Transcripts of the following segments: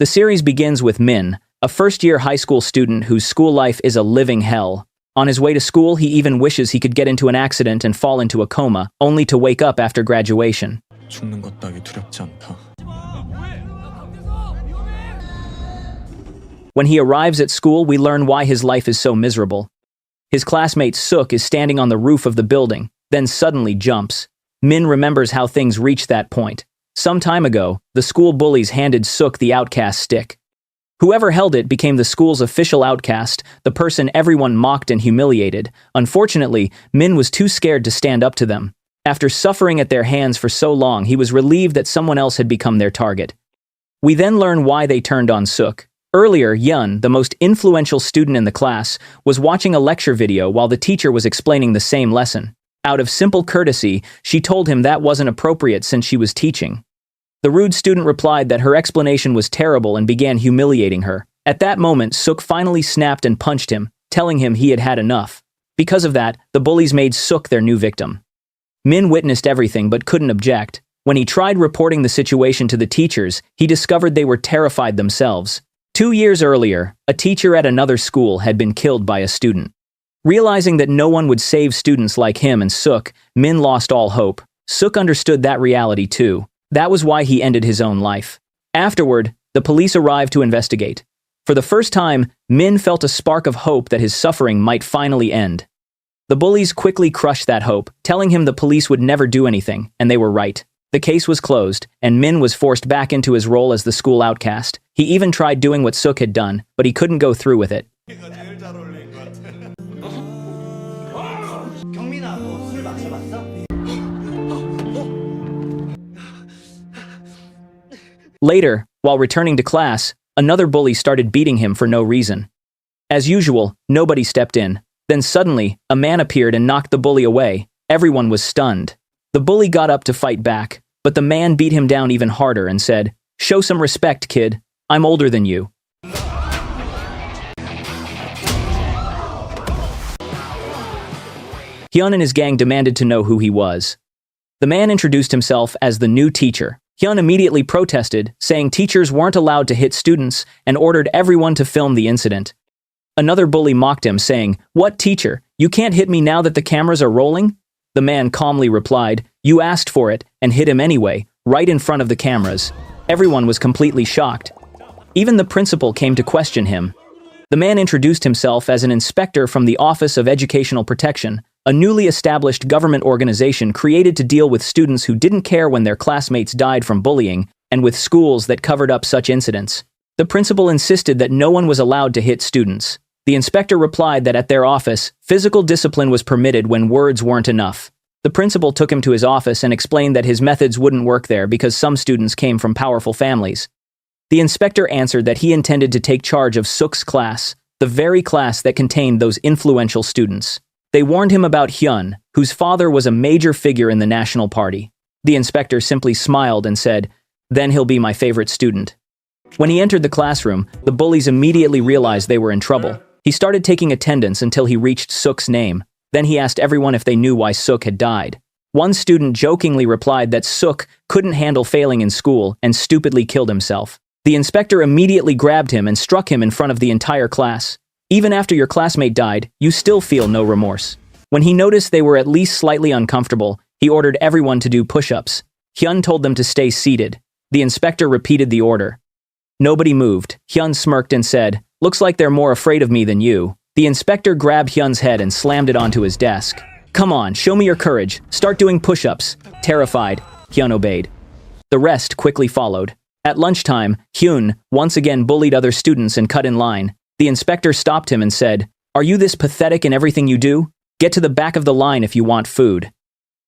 The series begins with Min, a first-year high school student whose school life is a living hell. On his way to school, he even wishes he could get into an accident and fall into a coma, only to wake up after graduation. 죽는 것 따위 두렵지 않다. When he arrives at school, we learn why his life is so miserable. His classmate Suk is standing on the roof of the building, then suddenly jumps. Min remembers how things reached that point. Some time ago, the school bullies handed Suk the outcast stick. Whoever held it became the school's official outcast, the person everyone mocked and humiliated. Unfortunately, Min was too scared to stand up to them. After suffering at their hands for so long, he was relieved that someone else had become their target. We then learn why they turned on Suk. Earlier, Yun, the most influential student in the class, was watching a lecture video while the teacher was explaining the same lesson. Out of simple courtesy, she told him that wasn't appropriate since she was teaching. The rude student replied that her explanation was terrible and began humiliating her. At that moment, Suk finally snapped and punched him, telling him he had had enough. Because of that, the bullies made Suk their new victim. Min witnessed everything but couldn't object. When he tried reporting the situation to the teachers, he discovered they were terrified themselves. 2 years earlier, a teacher at another school had been killed by a student. Realizing that no one would save students like him and Suk, Min lost all hope. Suk understood that reality too. That was why he ended his own life. Afterward, the police arrived to investigate. For the first time, Min felt a spark of hope that his suffering might finally end. The bullies quickly crushed that hope, telling him the police would never do anything, and they were right. The case was closed, and Min was forced back into his role as the school outcast. He even tried doing what Suk had done, but he couldn't go through with it. Later, while returning to class, another bully started beating him for no reason. As usual, nobody stepped in. Then suddenly, a man appeared and knocked the bully away. Everyone was stunned. The bully got up to fight back, but the man beat him down even harder and said, "Show some respect, kid. I'm older than you." Hyun and his gang demanded to know who he was. The man introduced himself as the new teacher. Hyun immediately protested, saying teachers weren't allowed to hit students, and ordered everyone to film the incident. Another bully mocked him, saying, "What teacher? You can't hit me now that the cameras are rolling?" The man calmly replied, "You asked for it," and hit him anyway, right in front of the cameras. Everyone was completely shocked. Even the principal came to question him. The man introduced himself as an inspector from the Office of Educational Protection, a newly established government organization created to deal with students who didn't care when their classmates died from bullying, and with schools that covered up such incidents. The principal insisted that no one was allowed to hit students. The inspector replied that at their office, physical discipline was permitted when words weren't enough. The principal took him to his office and explained that his methods wouldn't work there because some students came from powerful families. The inspector answered that he intended to take charge of Suk's class, the very class that contained those influential students. They warned him about Hyun, whose father was a major figure in the National Party. The inspector simply smiled and said, "Then he'll be my favorite student." When he entered the classroom, the bullies immediately realized they were in trouble. He started taking attendance until he reached Suk's name. Then he asked everyone if they knew why Suk had died. One student jokingly replied that Suk couldn't handle failing in school and stupidly killed himself. The inspector immediately grabbed him and struck him in front of the entire class. Even after your classmate died, you still feel no remorse. When he noticed they were at least slightly uncomfortable, he ordered everyone to do push-ups. Hyun told them to stay seated. The inspector repeated the order. Nobody moved. Hyun smirked and said, "Looks like they're more afraid of me than you." The inspector grabbed Hyun's head and slammed it onto his desk. "Come on, show me your courage. Start doing push-ups." Terrified, Hyun obeyed. The rest quickly followed. At lunchtime, Hyun once again bullied other students and cut in line. The inspector stopped him and said, "Are you this pathetic in everything you do? Get to the back of the line if you want food."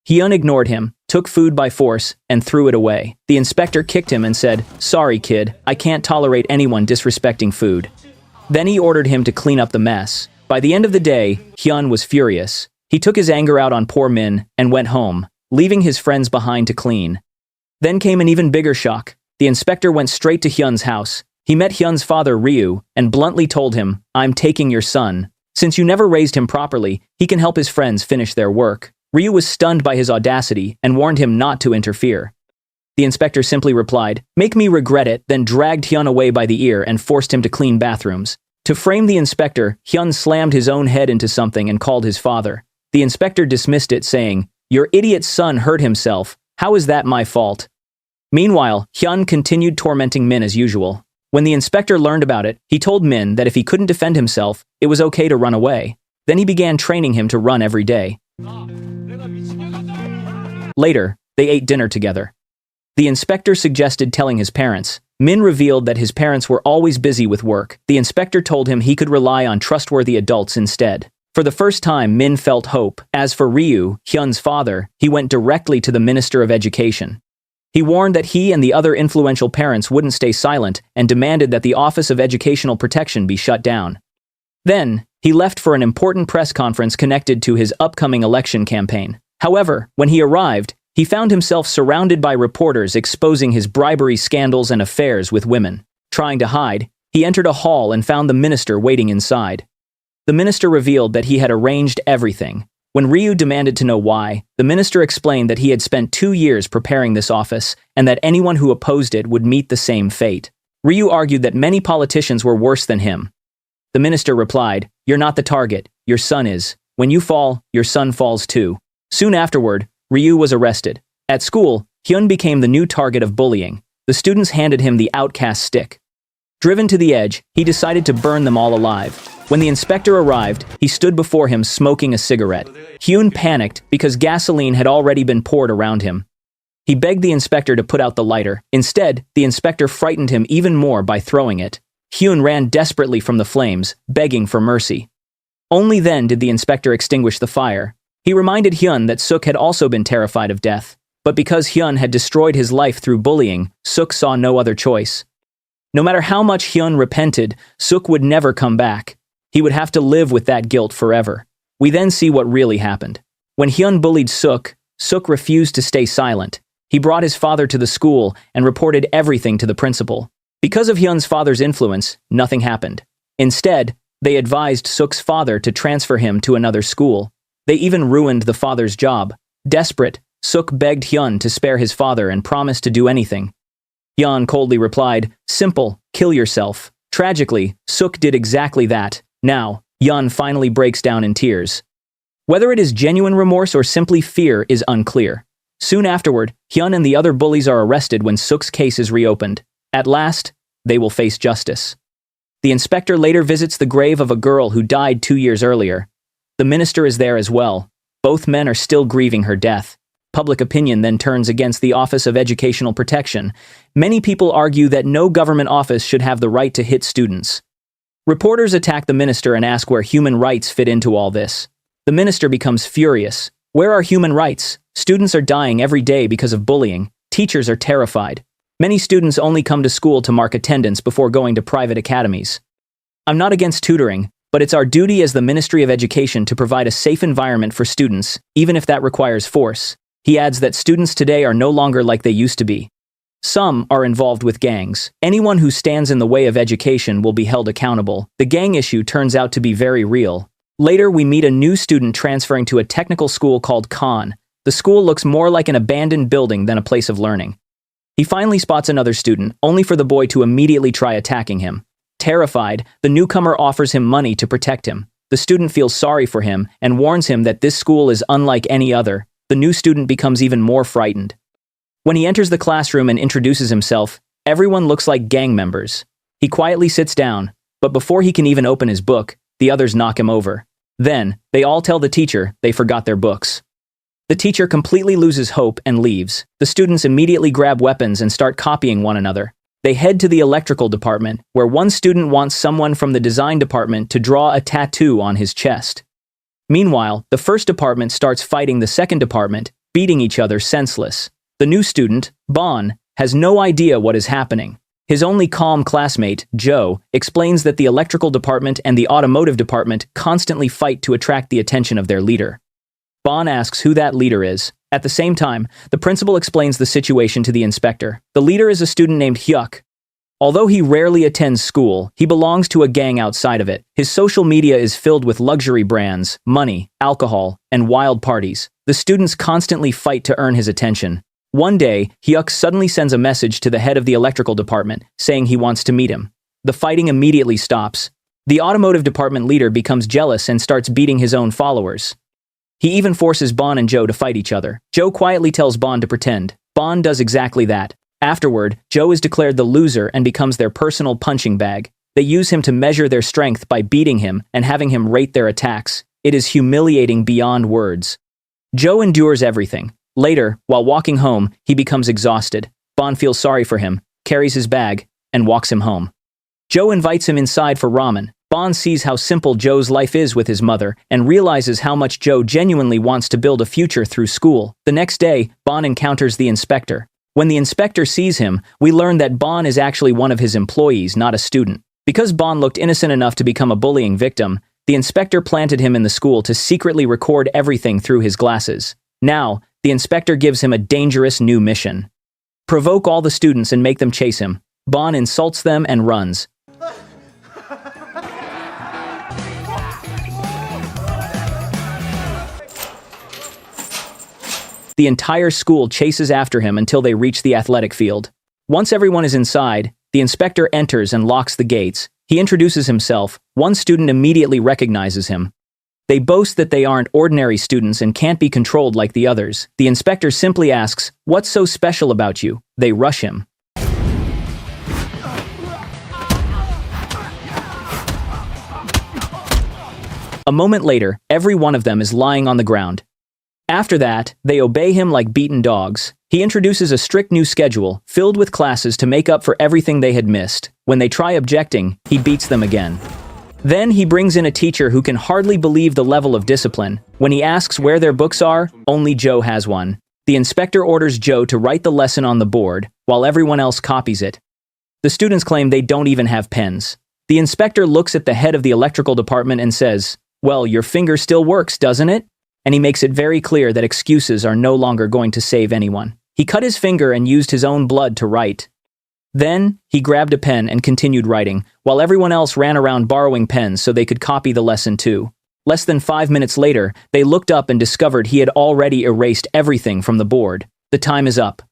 Hyun ignored him, took food by force, and threw it away. The inspector kicked him and said, "Sorry, kid, I can't tolerate anyone disrespecting food." Then he ordered him to clean up the mess. By the end of the day, Hyun was furious. He took his anger out on poor Min and went home, leaving his friends behind to clean. Then came an even bigger shock. The inspector went straight to Hyun's house. He met Hyun's father, Ryu, and bluntly told him, "I'm taking your son. Since you never raised him properly, he can help his friends finish their work." Ryu was stunned by his audacity and warned him not to interfere. The inspector simply replied, "Make me regret it," then dragged Hyun away by the ear and forced him to clean bathrooms. To frame the inspector, Hyun slammed his own head into something and called his father. The inspector dismissed it, saying, "Your idiot son hurt himself. How is that my fault?" Meanwhile, Hyun continued tormenting Min as usual. When the inspector learned about it, he told Min that if he couldn't defend himself, it was okay to run away. Then he began training him to run every day. Later, they ate dinner together. The inspector suggested telling his parents. Min revealed that his parents were always busy with work. The inspector told him he could rely on trustworthy adults instead. For the first time, Min felt hope. As for Ryu, Hyun's father, he went directly to the Minister of Education. He warned that he and the other influential parents wouldn't stay silent and demanded that the Office of Educational Protection be shut down. Then, he left for an important press conference connected to his upcoming election campaign. However, when he arrived, he found himself surrounded by reporters exposing his bribery scandals and affairs with women. Trying to hide, he entered a hall and found the minister waiting inside. The minister revealed that he had arranged everything. When Ryu demanded to know why, the minister explained that he had spent 2 years preparing this office and that anyone who opposed it would meet the same fate. Ryu argued that many politicians were worse than him. The minister replied, "You're not the target, your son is. When you fall, your son falls too." Soon afterward, Ryu was arrested. At school, Hyun became the new target of bullying. The students handed him the outcast stick. Driven to the edge, he decided to burn them all alive. When the inspector arrived, he stood before him smoking a cigarette. Hyun panicked because gasoline had already been poured around him. He begged the inspector to put out the lighter. Instead, the inspector frightened him even more by throwing it. Hyun ran desperately from the flames, begging for mercy. Only then did the inspector extinguish the fire. He reminded Hyun that Suk had also been terrified of death. But because Hyun had destroyed his life through bullying, Suk saw no other choice. No matter how much Hyun repented, Suk would never come back. He would have to live with that guilt forever. We then see what really happened. When Hyun bullied Suk, Suk refused to stay silent. He brought his father to the school and reported everything to the principal. Because of Hyun's father's influence, nothing happened. Instead, they advised Suk's father to transfer him to another school. They even ruined the father's job. Desperate, Suk begged Hyun to spare his father and promised to do anything. Hyun coldly replied, "Simple, kill yourself." Tragically, Suk did exactly that. Now, Hyun finally breaks down in tears. Whether it is genuine remorse or simply fear is unclear. Soon afterward, Hyun and the other bullies are arrested when Suk's case is reopened. At last, they will face justice. The inspector later visits the grave of a girl who died 2 years earlier. The minister is there as well. Both men are still grieving her death. Public opinion then turns against the Office of Educational Protection. Many people argue that no government office should have the right to hit students. Reporters attack the minister and ask where human rights fit into all this. The minister becomes furious. Where are human rights? Students are dying every day because of bullying. Teachers are terrified. Many students only come to school to mark attendance before going to private academies. I'm not against tutoring, but it's our duty as the Ministry of Education to provide a safe environment for students, even if that requires force. He adds that students today are no longer like they used to be. Some are involved with gangs. Anyone who stands in the way of education will be held accountable. The gang issue turns out to be very real. Later, we meet a new student transferring to a technical school called Khan. The school looks more like an abandoned building than a place of learning. He finally spots another student, only for the boy to immediately try attacking him. Terrified, the newcomer offers him money to protect him. The student feels sorry for him and warns him that this school is unlike any other. The new student becomes even more frightened. When he enters the classroom and introduces himself, everyone looks like gang members. He quietly sits down, but before he can even open his book, the others knock him over. Then, they all tell the teacher they forgot their books. The teacher completely loses hope and leaves. The students immediately grab weapons and start copying one another. They head to the electrical department, where one student wants someone from the design department to draw a tattoo on his chest. Meanwhile, the first department starts fighting the second department, beating each other senseless. The new student, Bon, has no idea what is happening. His only calm classmate, Joe, explains that the electrical department and the automotive department constantly fight to attract the attention of their leader. Bon asks who that leader is. At the same time, the principal explains the situation to the inspector. The leader is a student named Hyuk. Although he rarely attends school, he belongs to a gang outside of it. His social media is filled with luxury brands, money, alcohol, and wild parties. The students constantly fight to earn his attention. One day, Hyuk suddenly sends a message to the head of the electrical department, saying he wants to meet him. The fighting immediately stops. The automotive department leader becomes jealous and starts beating his own followers. He even forces Bon and Joe to fight each other. Joe quietly tells Bon to pretend. Bon does exactly that. Afterward, Joe is declared the loser and becomes their personal punching bag. They use him to measure their strength by beating him and having him rate their attacks. It is humiliating beyond words. Joe endures everything. Later, while walking home, he becomes exhausted. Bon feels sorry for him, carries his bag, and walks him home. Joe invites him inside for ramen. Bon sees how simple Joe's life is with his mother and realizes how much Joe genuinely wants to build a future through school. The next day, Bon encounters the inspector. When the inspector sees him, we learn that Bon is actually one of his employees, not a student. Because Bon looked innocent enough to become a bullying victim, the inspector planted him in the school to secretly record everything through his glasses. Now, the inspector gives him a dangerous new mission. Provoke all the students and make them chase him. Bon insults them and runs. The entire school chases after him until they reach the athletic field. Once everyone is inside, the inspector enters and locks the gates. He introduces himself. One student immediately recognizes him. They boast that they aren't ordinary students and can't be controlled like the others. The inspector simply asks, "What's so special about you?" They rush him. A moment later, every one of them is lying on the ground. After that, they obey him like beaten dogs. He introduces a strict new schedule, filled with classes to make up for everything they had missed. When they try objecting, he beats them again. Then he brings in a teacher who can hardly believe the level of discipline. When he asks where their books are, only Joe has one. The inspector orders Joe to write the lesson on the board, while everyone else copies it. The students claim they don't even have pens. The inspector looks at the head of the electrical department and says, "Well, your finger still works, doesn't it?" And he makes it very clear that excuses are no longer going to save anyone. He cut his finger and used his own blood to write. Then, he grabbed a pen and continued writing, while everyone else ran around borrowing pens so they could copy the lesson too. Less than 5 minutes later, they looked up and discovered he had already erased everything from the board. The time is up.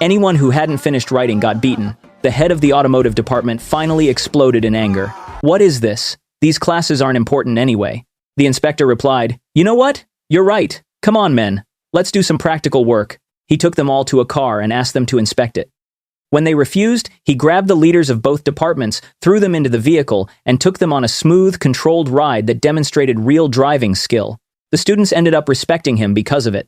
Anyone who hadn't finished writing got beaten. The head of the automotive department finally exploded in anger. "What is this? These classes aren't important anyway." The inspector replied, "You know what? You're right. Come on, men. Let's do some practical work." He took them all to a car and asked them to inspect it. When they refused, he grabbed the leaders of both departments, threw them into the vehicle, and took them on a smooth, controlled ride that demonstrated real driving skill. The students ended up respecting him because of it.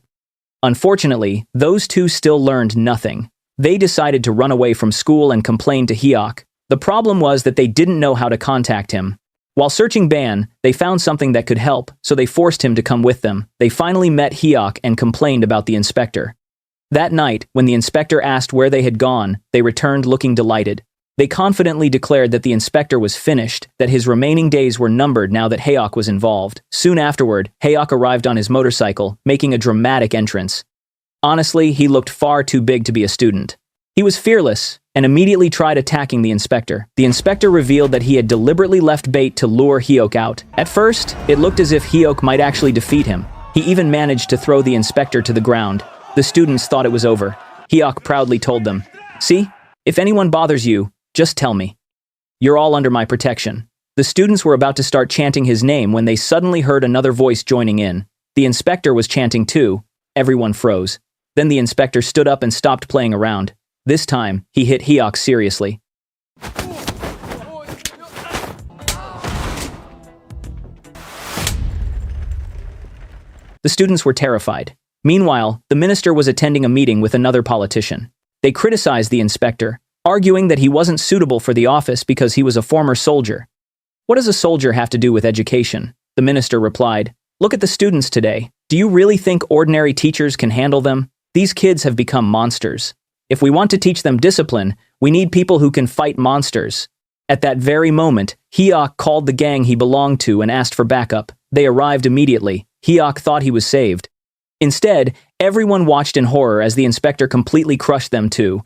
Unfortunately, those two still learned nothing. They decided to run away from school and complain to Hyuk. The problem was that they didn't know how to contact him. While searching Ban, they found something that could help, so they forced him to come with them. They finally met Hyuk and complained about the inspector. That night, when the inspector asked where they had gone, they returned looking delighted. They confidently declared that the inspector was finished, that his remaining days were numbered now that Hyuk was involved. Soon afterward, Hyuk arrived on his motorcycle, making a dramatic entrance. Honestly, he looked far too big to be a student. He was fearless, and immediately tried attacking the inspector. The inspector revealed that he had deliberately left bait to lure Hyuk out. At first, it looked as if Hyuk might actually defeat him. He even managed to throw the inspector to the ground. The students thought it was over. Hyuk proudly told them, "See, if anyone bothers you, just tell me. You're all under my protection." The students were about to start chanting his name when they suddenly heard another voice joining in. The inspector was chanting too. Everyone froze. Then the inspector stood up and stopped playing around. This time, he hit Hyuk seriously. The students were terrified. Meanwhile, the minister was attending a meeting with another politician. They criticized the inspector, arguing that he wasn't suitable for the office because he was a former soldier. "What does a soldier have to do with education?" The minister replied, "Look at the students today. Do you really think ordinary teachers can handle them? These kids have become monsters. If we want to teach them discipline, we need people who can fight monsters." At that very moment, Hyuk called the gang he belonged to and asked for backup. They arrived immediately. Hyuk thought he was saved. Instead, everyone watched in horror as the inspector completely crushed them too.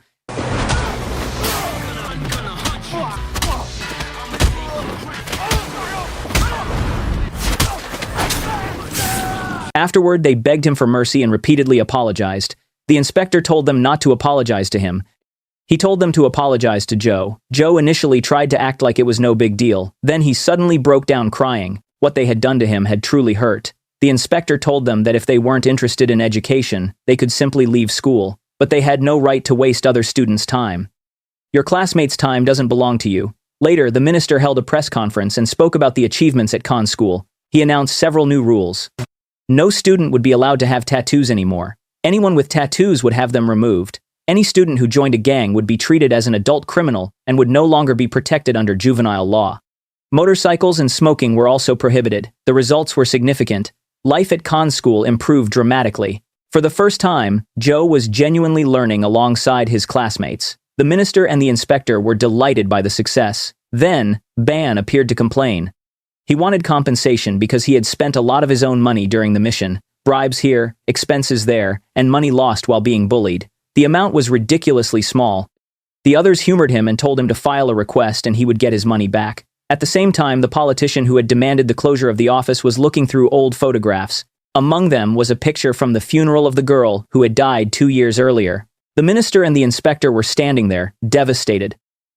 Afterward, they begged him for mercy and repeatedly apologized. The inspector told them not to apologize to him. He told them to apologize to Joe. Joe initially tried to act like it was no big deal. Then he suddenly broke down crying. What they had done to him had truly hurt. The inspector told them that if they weren't interested in education, they could simply leave school, but they had no right to waste other students' time. Your classmates' time doesn't belong to you. Later, the minister held a press conference and spoke about the achievements at Khan's school. He announced several new rules. No student would be allowed to have tattoos anymore. Anyone with tattoos would have them removed. Any student who joined a gang would be treated as an adult criminal and would no longer be protected under juvenile law. Motorcycles and smoking were also prohibited. The results were significant. Life at Khan's school improved dramatically. For the first time, Joe was genuinely learning alongside his classmates. The minister and the inspector were delighted by the success. Then, Ban appeared to complain. He wanted compensation because he had spent a lot of his own money during the mission. Bribes here, expenses there, and money lost while being bullied. The amount was ridiculously small. The others humored him and told him to file a request and he would get his money back. At the same time, the politician who had demanded the closure of the office was looking through old photographs. Among them was a picture from the funeral of the girl who had died 2 years earlier. The minister and the inspector were standing there, devastated.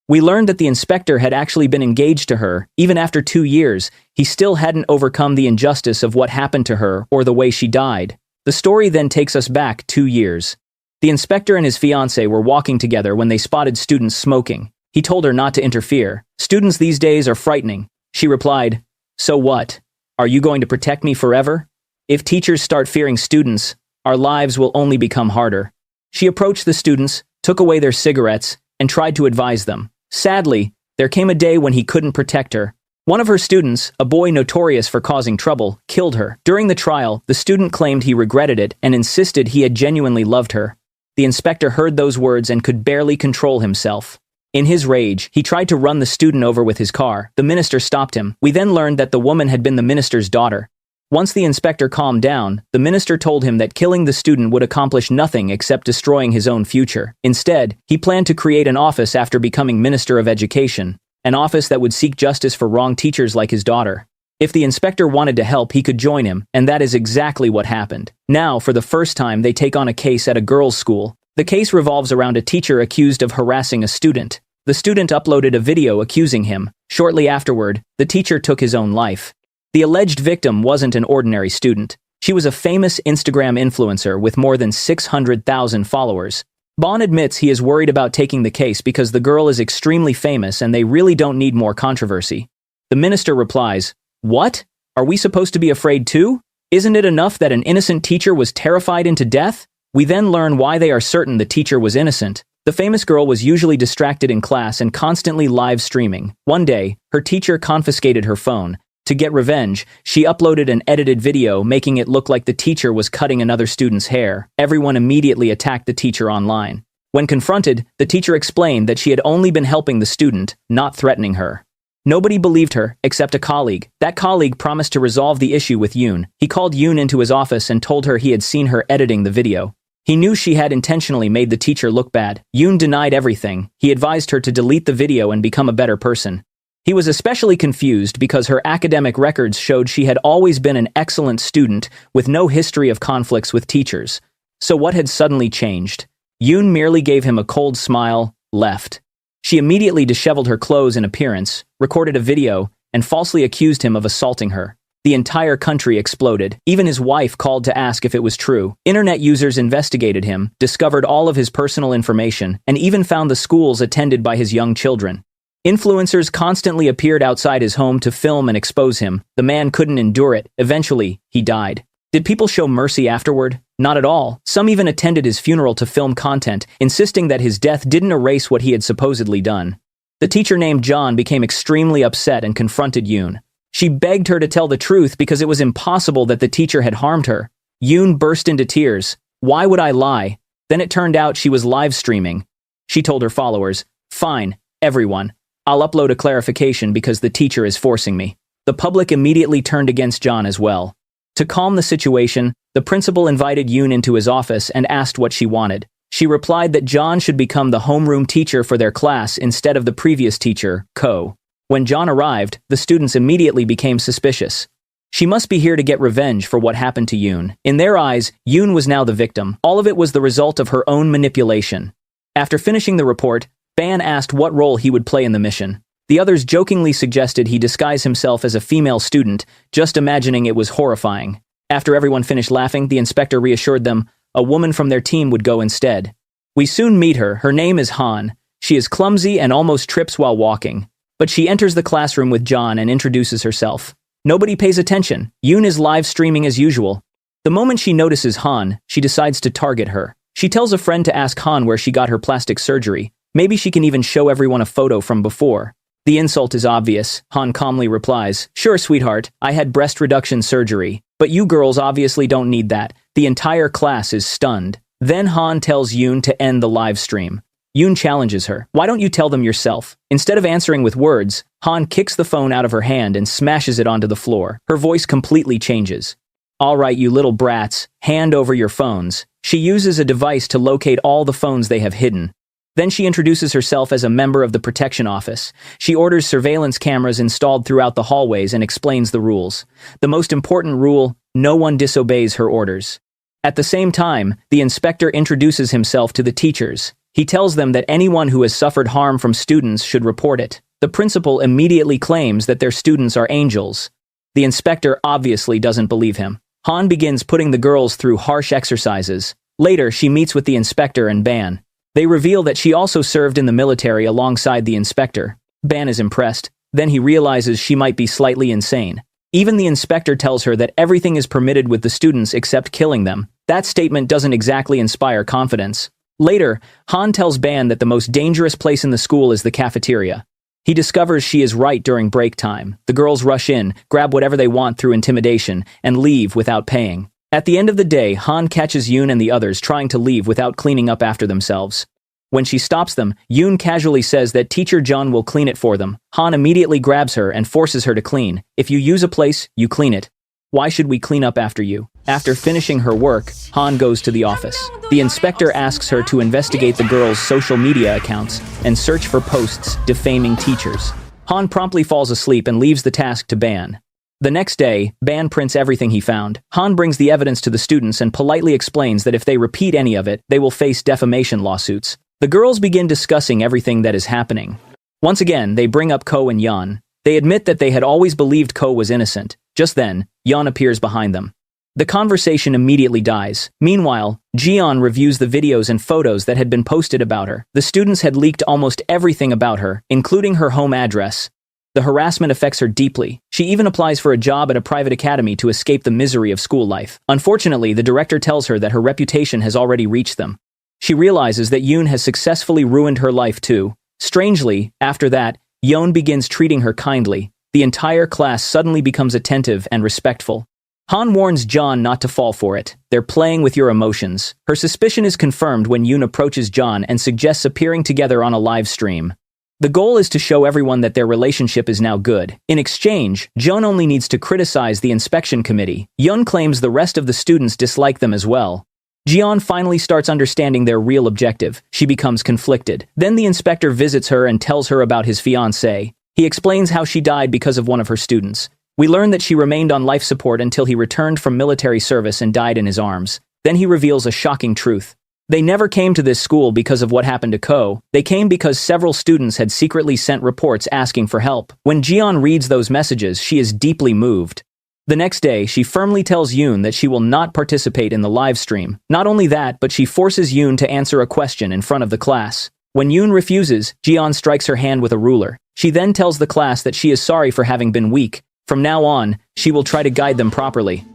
We learned that the inspector had actually been engaged to her. Even after 2 years, he still hadn't overcome the injustice of what happened to her or the way she died. The story then takes us back 2 years. The inspector and his fiancée were walking together when they spotted students smoking. He told her not to interfere. Students these days are frightening. She replied, "So what? Are you going to protect me forever? If teachers start fearing students, our lives will only become harder." She approached the students, took away their cigarettes, and tried to advise them. Sadly, there came a day when he couldn't protect her. One of her students, a boy notorious for causing trouble, killed her. During the trial, the student claimed he regretted it and insisted he had genuinely loved her. The inspector heard those words and could barely control himself. In his rage, he tried to run the student over with his car. The minister stopped him. We then learned that the woman had been the minister's daughter. Once the inspector calmed down, the minister told him that killing the student would accomplish nothing except destroying his own future. Instead, he planned to create an office after becoming Minister of Education, an office that would seek justice for wrong teachers like his daughter. If the inspector wanted to help, he could join him, and that is exactly what happened. Now, for the first time, they take on a case at a girls' school. The case revolves around a teacher accused of harassing a student. The student uploaded a video accusing him. Shortly afterward, the teacher took his own life. The alleged victim wasn't an ordinary student. She was a famous Instagram influencer with more than 600,000 followers. Bon admits he is worried about taking the case because the girl is extremely famous and they really don't need more controversy. The minister replies, "What? Are we supposed to be afraid too? Isn't it enough that an innocent teacher was terrified into death?" We then learn why they are certain the teacher was innocent. The famous girl was usually distracted in class and constantly live streaming. One day, her teacher confiscated her phone. To get revenge, she uploaded an edited video making it look like the teacher was cutting another student's hair. Everyone immediately attacked the teacher online. When confronted, the teacher explained that she had only been helping the student, not threatening her. Nobody believed her, except a colleague. That colleague promised to resolve the issue with Yoon. He called Yoon into his office and told her he had seen her editing the video. He knew she had intentionally made the teacher look bad. Yoon denied everything. He advised her to delete the video and become a better person. He was especially confused because her academic records showed she had always been an excellent student with no history of conflicts with teachers. So what had suddenly changed? Yoon merely gave him a cold smile, left. She immediately disheveled her clothes and appearance, recorded a video, and falsely accused him of assaulting her. The entire country exploded. Even his wife called to ask if it was true. Internet users investigated him, discovered all of his personal information, and even found the schools attended by his young children. Influencers constantly appeared outside his home to film and expose him. The man couldn't endure it. Eventually, he died. Did people show mercy afterward? Not at all. Some even attended his funeral to film content, insisting that his death didn't erase what he had supposedly done. The teacher named John became extremely upset and confronted Yoon. She begged her to tell the truth because it was impossible that the teacher had harmed her. Yoon burst into tears. "Why would I lie?" Then it turned out she was live streaming. She told her followers, "Fine, everyone. I'll upload a clarification because the teacher is forcing me." The public immediately turned against John as well. To calm the situation, the principal invited Yoon into his office and asked what she wanted. She replied that John should become the homeroom teacher for their class instead of the previous teacher, Ko. When John arrived, the students immediately became suspicious. She must be here to get revenge for what happened to Yoon. In their eyes, Yoon was now the victim. All of it was the result of her own manipulation. After finishing the report, Ban asked what role he would play in the mission. The others jokingly suggested he disguise himself as a female student, just imagining it was horrifying. After everyone finished laughing, the inspector reassured them a woman from their team would go instead. We soon meet her. Her name is Han. She is clumsy and almost trips while walking. But she enters the classroom with John and introduces herself. Nobody pays attention. Yoon is live streaming as usual. The moment she notices Han, she decides to target her. She tells a friend to ask Han where she got her plastic surgery. Maybe she can even show everyone a photo from before. The insult is obvious. Han calmly replies, "Sure, sweetheart, I had breast reduction surgery. But you girls obviously don't need that." The entire class is stunned. Then Han tells Yoon to end the live stream. Yoon challenges her. "Why don't you tell them yourself?" Instead of answering with words, Han kicks the phone out of her hand and smashes it onto the floor. Her voice completely changes. "All right, you little brats, hand over your phones." She uses a device to locate all the phones they have hidden. Then she introduces herself as a member of the protection office. She orders surveillance cameras installed throughout the hallways and explains the rules. The most important rule, no one disobeys her orders. At the same time, the inspector introduces himself to the teachers. He tells them that anyone who has suffered harm from students should report it. The principal immediately claims that their students are angels. The inspector obviously doesn't believe him. Han begins putting the girls through harsh exercises. Later, she meets with the inspector and Ban. They reveal that she also served in the military alongside the inspector. Ban is impressed. Then he realizes she might be slightly insane. Even the inspector tells her that everything is permitted with the students except killing them. That statement doesn't exactly inspire confidence. Later, Han tells Ban that the most dangerous place in the school is the cafeteria. He discovers she is right during break time. The girls rush in, grab whatever they want through intimidation, and leave without paying. At the end of the day, Han catches Yoon and the others trying to leave without cleaning up after themselves. When she stops them, Yoon casually says that Teacher John will clean it for them. Han immediately grabs her and forces her to clean. "If you use a place, you clean it. Why should we clean up after you?" After finishing her work, Han goes to the office. The inspector asks her to investigate the girls' social media accounts and search for posts defaming teachers. Han promptly falls asleep and leaves the task to Ban. The next day, Ban prints everything he found. Han brings the evidence to the students and politely explains that if they repeat any of it, they will face defamation lawsuits. The girls begin discussing everything that is happening. Once again, they bring up Ko and Yeon. They admit that they had always believed Ko was innocent. Just then, Yeon appears behind them. The conversation immediately dies. Meanwhile, Jeon reviews the videos and photos that had been posted about her. The students had leaked almost everything about her, including her home address. The harassment affects her deeply. She even applies for a job at a private academy to escape the misery of school life. Unfortunately, the director tells her that her reputation has already reached them. She realizes that Yoon has successfully ruined her life too. Strangely, after that, Yeon begins treating her kindly. The entire class suddenly becomes attentive and respectful. Han warns John not to fall for it. "They're playing with your emotions." Her suspicion is confirmed when Yoon approaches John and suggests appearing together on a live stream. The goal is to show everyone that their relationship is now good. In exchange, John only needs to criticize the inspection committee. Yoon claims the rest of the students dislike them as well. Jeon finally starts understanding their real objective. She becomes conflicted. Then the inspector visits her and tells her about his fiancé. He explains how she died because of one of her students. We learn that she remained on life support until he returned from military service and died in his arms. Then he reveals a shocking truth. They never came to this school because of what happened to Ko. They came because several students had secretly sent reports asking for help. When Jeon reads those messages, she is deeply moved. The next day, she firmly tells Yoon that she will not participate in the live stream. Not only that, but she forces Yoon to answer a question in front of the class. When Yoon refuses, Jeon strikes her hand with a ruler. She then tells the class that she is sorry for having been weak. From now on, she will try to guide them properly.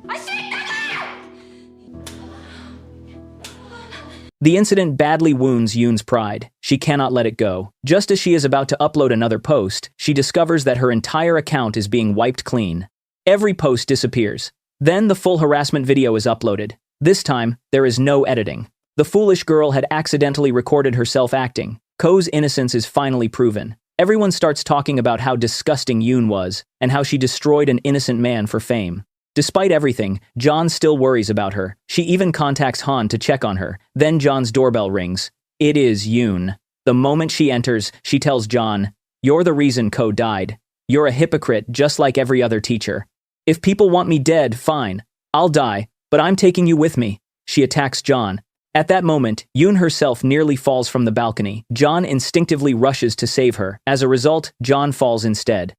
The incident badly wounds Yoon's pride. She cannot let it go. Just as she is about to upload another post, she discovers that her entire account is being wiped clean. Every post disappears. Then the full harassment video is uploaded. This time, there is no editing. The foolish girl had accidentally recorded herself acting. Ko's innocence is finally proven. Everyone starts talking about how disgusting Yoon was, and how she destroyed an innocent man for fame. Despite everything, John still worries about her. She even contacts Han to check on her. Then John's doorbell rings. It is Yoon. The moment she enters, she tells John, "You're the reason Ko died. You're a hypocrite just like every other teacher." If people want me dead, fine. I'll die, but I'm taking you with me. She attacks John. At that moment, Yoon herself nearly falls from the balcony. John instinctively rushes to save her. As a result, John falls instead.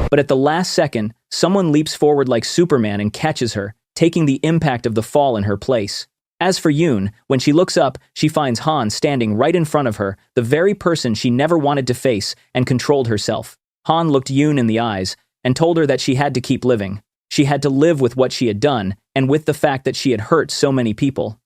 But at the last second, someone leaps forward like Superman and catches her, taking the impact of the fall in her place. As for Yoon, when she looks up, she finds Han standing right in front of her, the very person she never wanted to face, and controlled herself. Han looked Yoon in the eyes and told her that she had to keep living. She had to live with what she had done, and with the fact that she had hurt so many people.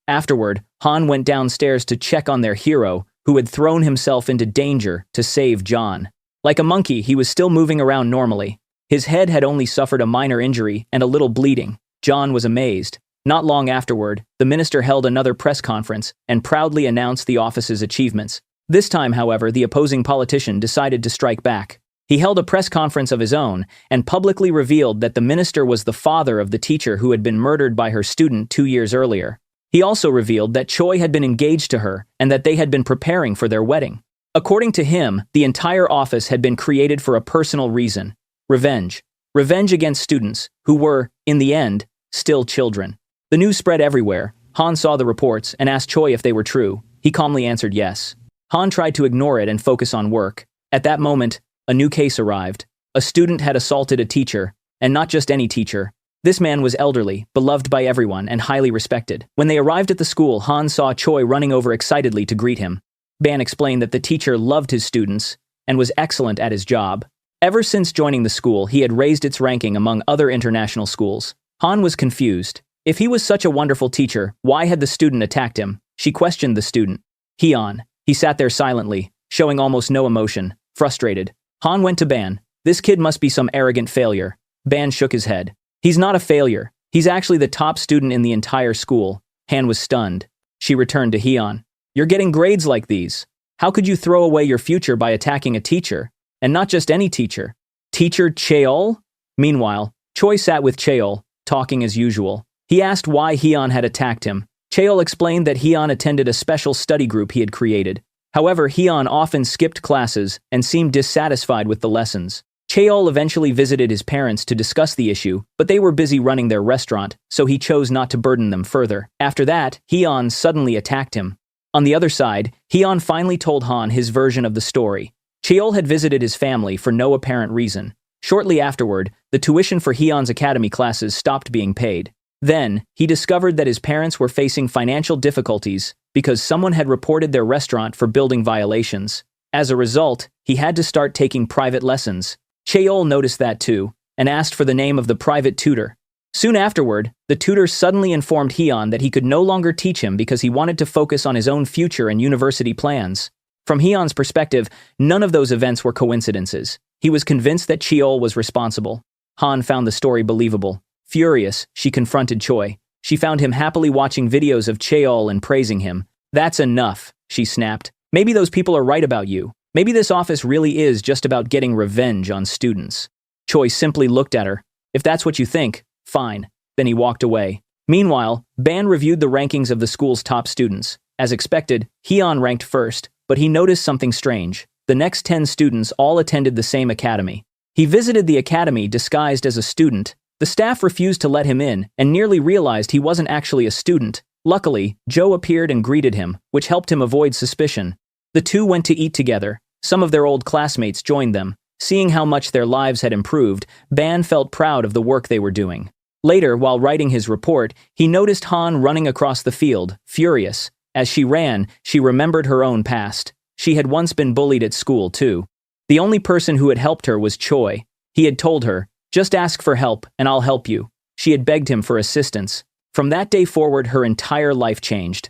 Afterward, Han went downstairs to check on their hero, who had thrown himself into danger to save John. Like a monkey, he was still moving around normally. His head had only suffered a minor injury and a little bleeding. John was amazed. Not long afterward, the minister held another press conference and proudly announced the office's achievements. This time, however, the opposing politician decided to strike back. He held a press conference of his own and publicly revealed that the minister was the father of the teacher who had been murdered by her student 2 years earlier. He also revealed that Choi had been engaged to her and that they had been preparing for their wedding. According to him, the entire office had been created for a personal reason: revenge. Revenge against students, who were, in the end, still children. The news spread everywhere. Han saw the reports and asked Choi if they were true. He calmly answered yes. Han tried to ignore it and focus on work. At that moment, a new case arrived. A student had assaulted a teacher, and not just any teacher. This man was elderly, beloved by everyone, and highly respected. When they arrived at the school, Han saw Choi running over excitedly to greet him. Ban explained that the teacher loved his students and was excellent at his job. Ever since joining the school, he had raised its ranking among other international schools. Han was confused. If he was such a wonderful teacher, why had the student attacked him? She questioned the student. Hyun. He sat there silently, showing almost no emotion, frustrated. Han went to Ban. This kid must be some arrogant failure. Ban shook his head. He's not a failure. He's actually the top student in the entire school. Han was stunned. She returned to Hyun. You're getting grades like these. How could you throw away your future by attacking a teacher? And not just any teacher. Teacher Cheol? Meanwhile, Choi sat with Cheol, talking as usual. He asked why Hyun had attacked him. Cheol explained that Hyun attended a special study group he had created. However, Hyun often skipped classes and seemed dissatisfied with the lessons. Cheol eventually visited his parents to discuss the issue, but they were busy running their restaurant, so he chose not to burden them further. After that, Hyun suddenly attacked him. On the other side, Hyun finally told Han his version of the story. Cheol had visited his family for no apparent reason. Shortly afterward, the tuition for Hyun's academy classes stopped being paid. Then, he discovered that his parents were facing financial difficulties because someone had reported their restaurant for building violations. As a result, he had to start taking private lessons. Cheol noticed that too, and asked for the name of the private tutor. Soon afterward, the tutor suddenly informed Hyun that he could no longer teach him because he wanted to focus on his own future and university plans. From Hyun's perspective, none of those events were coincidences. He was convinced that Cheol was responsible. Han found the story believable. Furious, she confronted Choi. She found him happily watching videos of Cheol and praising him. That's enough, she snapped. Maybe those people are right about you. Maybe this office really is just about getting revenge on students. Choi simply looked at her. If that's what you think, fine. Then he walked away. Meanwhile, Ban reviewed the rankings of the school's top students. As expected, Hyun ranked first, but he noticed something strange. The next 10 students all attended the same academy. He visited the academy disguised as a student. The staff refused to let him in and nearly realized he wasn't actually a student. Luckily, Joe appeared and greeted him, which helped him avoid suspicion. The two went to eat together. Some of their old classmates joined them. Seeing how much their lives had improved, Ban felt proud of the work they were doing. Later, while writing his report, he noticed Han running across the field, furious. As she ran, she remembered her own past. She had once been bullied at school, too. The only person who had helped her was Choi. He had told her, "Just ask for help, and I'll help you." She had begged him for assistance. From that day forward, her entire life changed.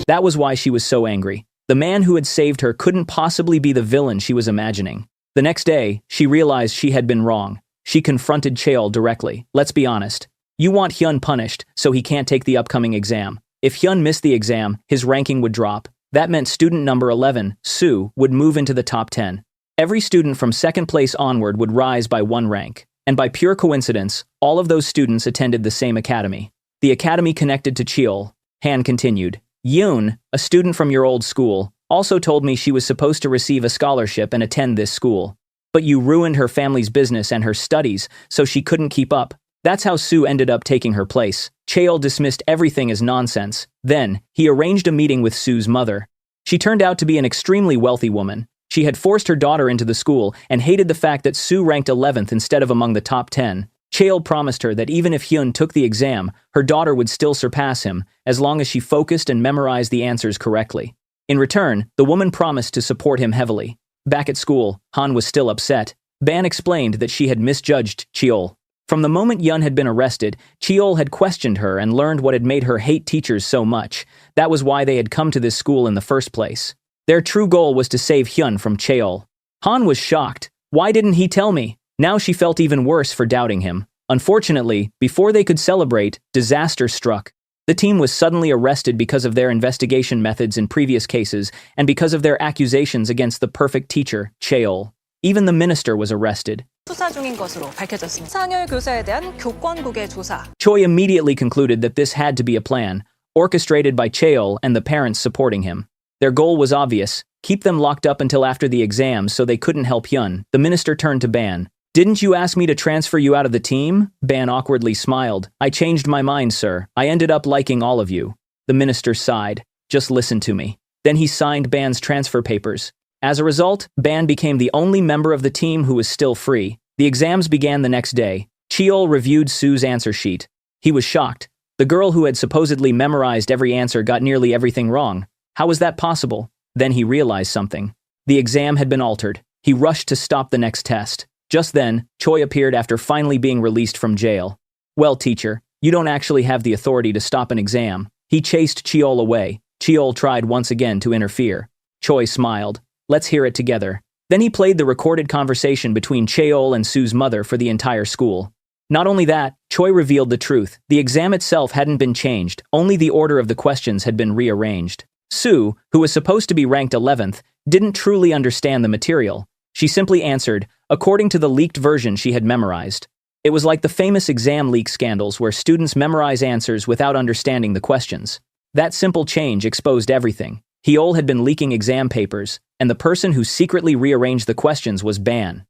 That was why she was so angry. The man who had saved her couldn't possibly be the villain she was imagining. The next day, she realized she had been wrong. She confronted Cheol directly. Let's be honest. You want Hyun punished, so he can't take the upcoming exam. If Hyun missed the exam, his ranking would drop. That meant student number 11, Soo, would move into the top 10. Every student from second place onward would rise by 1 rank. And by pure coincidence, all of those students attended the same academy. The academy connected to Cheol. Han continued. Yoon, a student from your old school, also told me she was supposed to receive a scholarship and attend this school. But you ruined her family's business and her studies, so she couldn't keep up. That's how Sue ended up taking her place. Cheol dismissed everything as nonsense. Then, he arranged a meeting with Sue's mother. She turned out to be an extremely wealthy woman. She had forced her daughter into the school and hated the fact that Sue ranked 11th instead of among the top 10. Cheol promised her that even if Hyun took the exam, her daughter would still surpass him, as long as she focused and memorized the answers correctly. In return, the woman promised to support him heavily. Back at school, Han was still upset. Ban explained that she had misjudged Cheol. From the moment Hyun had been arrested, Cheol had questioned her and learned what had made her hate teachers so much. That was why they had come to this school in the first place. Their true goal was to save Hyun from Cheol. Han was shocked. Why didn't he tell me? Now she felt even worse for doubting him. Unfortunately, before they could celebrate, disaster struck. The team was suddenly arrested because of their investigation methods in previous cases and because of their accusations against the perfect teacher, Cheol. Even the minister was arrested. 수사 중인 것으로 밝혀졌습니다. 상열 교사에 대한 교권국의 조사. Choi immediately concluded that this had to be a plan, orchestrated by Cheol and the parents supporting him. Their goal was obvious: keep them locked up until after the exams so they couldn't help Hyun. The minister turned to Ban. Didn't you ask me to transfer you out of the team? Ban awkwardly smiled. I changed my mind, sir. I ended up liking all of you. The minister sighed. Just listen to me. Then he signed Ban's transfer papers. As a result, Ban became the only member of the team who was still free. The exams began the next day. Cheol reviewed Sue's answer sheet. He was shocked. The girl who had supposedly memorized every answer got nearly everything wrong. How was that possible? Then he realized something. The exam had been altered. He rushed to stop the next test. Just then, Choi appeared after finally being released from jail. Well, teacher, you don't actually have the authority to stop an exam. He chased Cheol away. Cheol tried once again to interfere. Choi smiled. Let's hear it together. Then he played the recorded conversation between Cheol and Sue's mother for the entire school. Not only that, Choi revealed the truth. The exam itself hadn't been changed, only the order of the questions had been rearranged. Sue, who was supposed to be ranked 11th, didn't truly understand the material. She simply answered, according to the leaked version she had memorized. It was like the famous exam leak scandals where students memorize answers without understanding the questions. That simple change exposed everything. Hyol had been leaking exam papers, and the person who secretly rearranged the questions was Ban.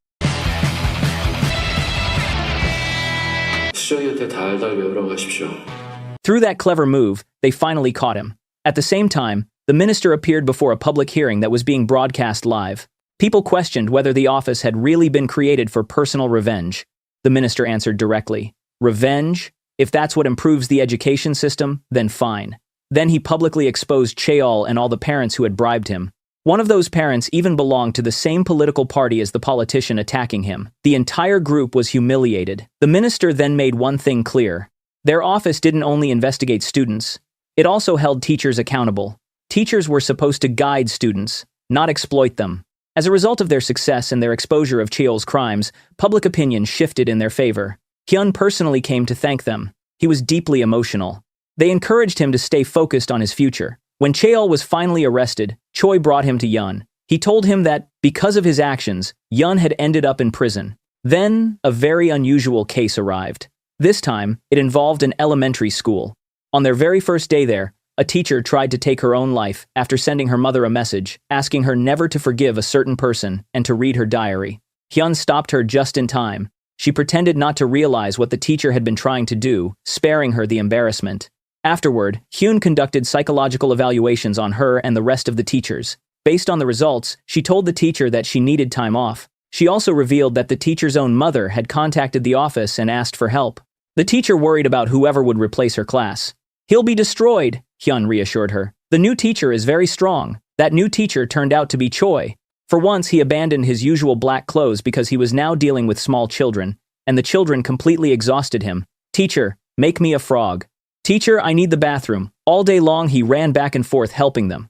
Through that clever move, they finally caught him. At the same time, the minister appeared before a public hearing that was being broadcast live. People questioned whether the office had really been created for personal revenge. The minister answered directly, "Revenge? If that's what improves the education system, then fine." Then he publicly exposed Cheol and all the parents who had bribed him. One of those parents even belonged to the same political party as the politician attacking him. The entire group was humiliated. The minister then made one thing clear. Their office didn't only investigate students, it also held teachers accountable. Teachers were supposed to guide students, not exploit them. As a result of their success and their exposure of Cheol's crimes, public opinion shifted in their favor. Hyun personally came to thank them. He was deeply emotional. They encouraged him to stay focused on his future. When Cheol was finally arrested, Choi brought him to Hyun. He told him that, because of his actions, Hyun had ended up in prison. Then, a very unusual case arrived. This time, it involved an elementary school. On their very first day there, a teacher tried to take her own life after sending her mother a message, asking her never to forgive a certain person and to read her diary. Hyun stopped her just in time. She pretended not to realize what the teacher had been trying to do, sparing her the embarrassment. Afterward, Hyun conducted psychological evaluations on her and the rest of the teachers. Based on the results, she told the teacher that she needed time off. She also revealed that the teacher's own mother had contacted the office and asked for help. The teacher worried about whoever would replace her class. "He'll be destroyed," Hyun reassured her. "The new teacher is very strong." That new teacher turned out to be Choi. For once, he abandoned his usual black clothes because he was now dealing with small children, and the children completely exhausted him. "Teacher, make me a frog." "Teacher, I need the bathroom." All day long, he ran back and forth helping them.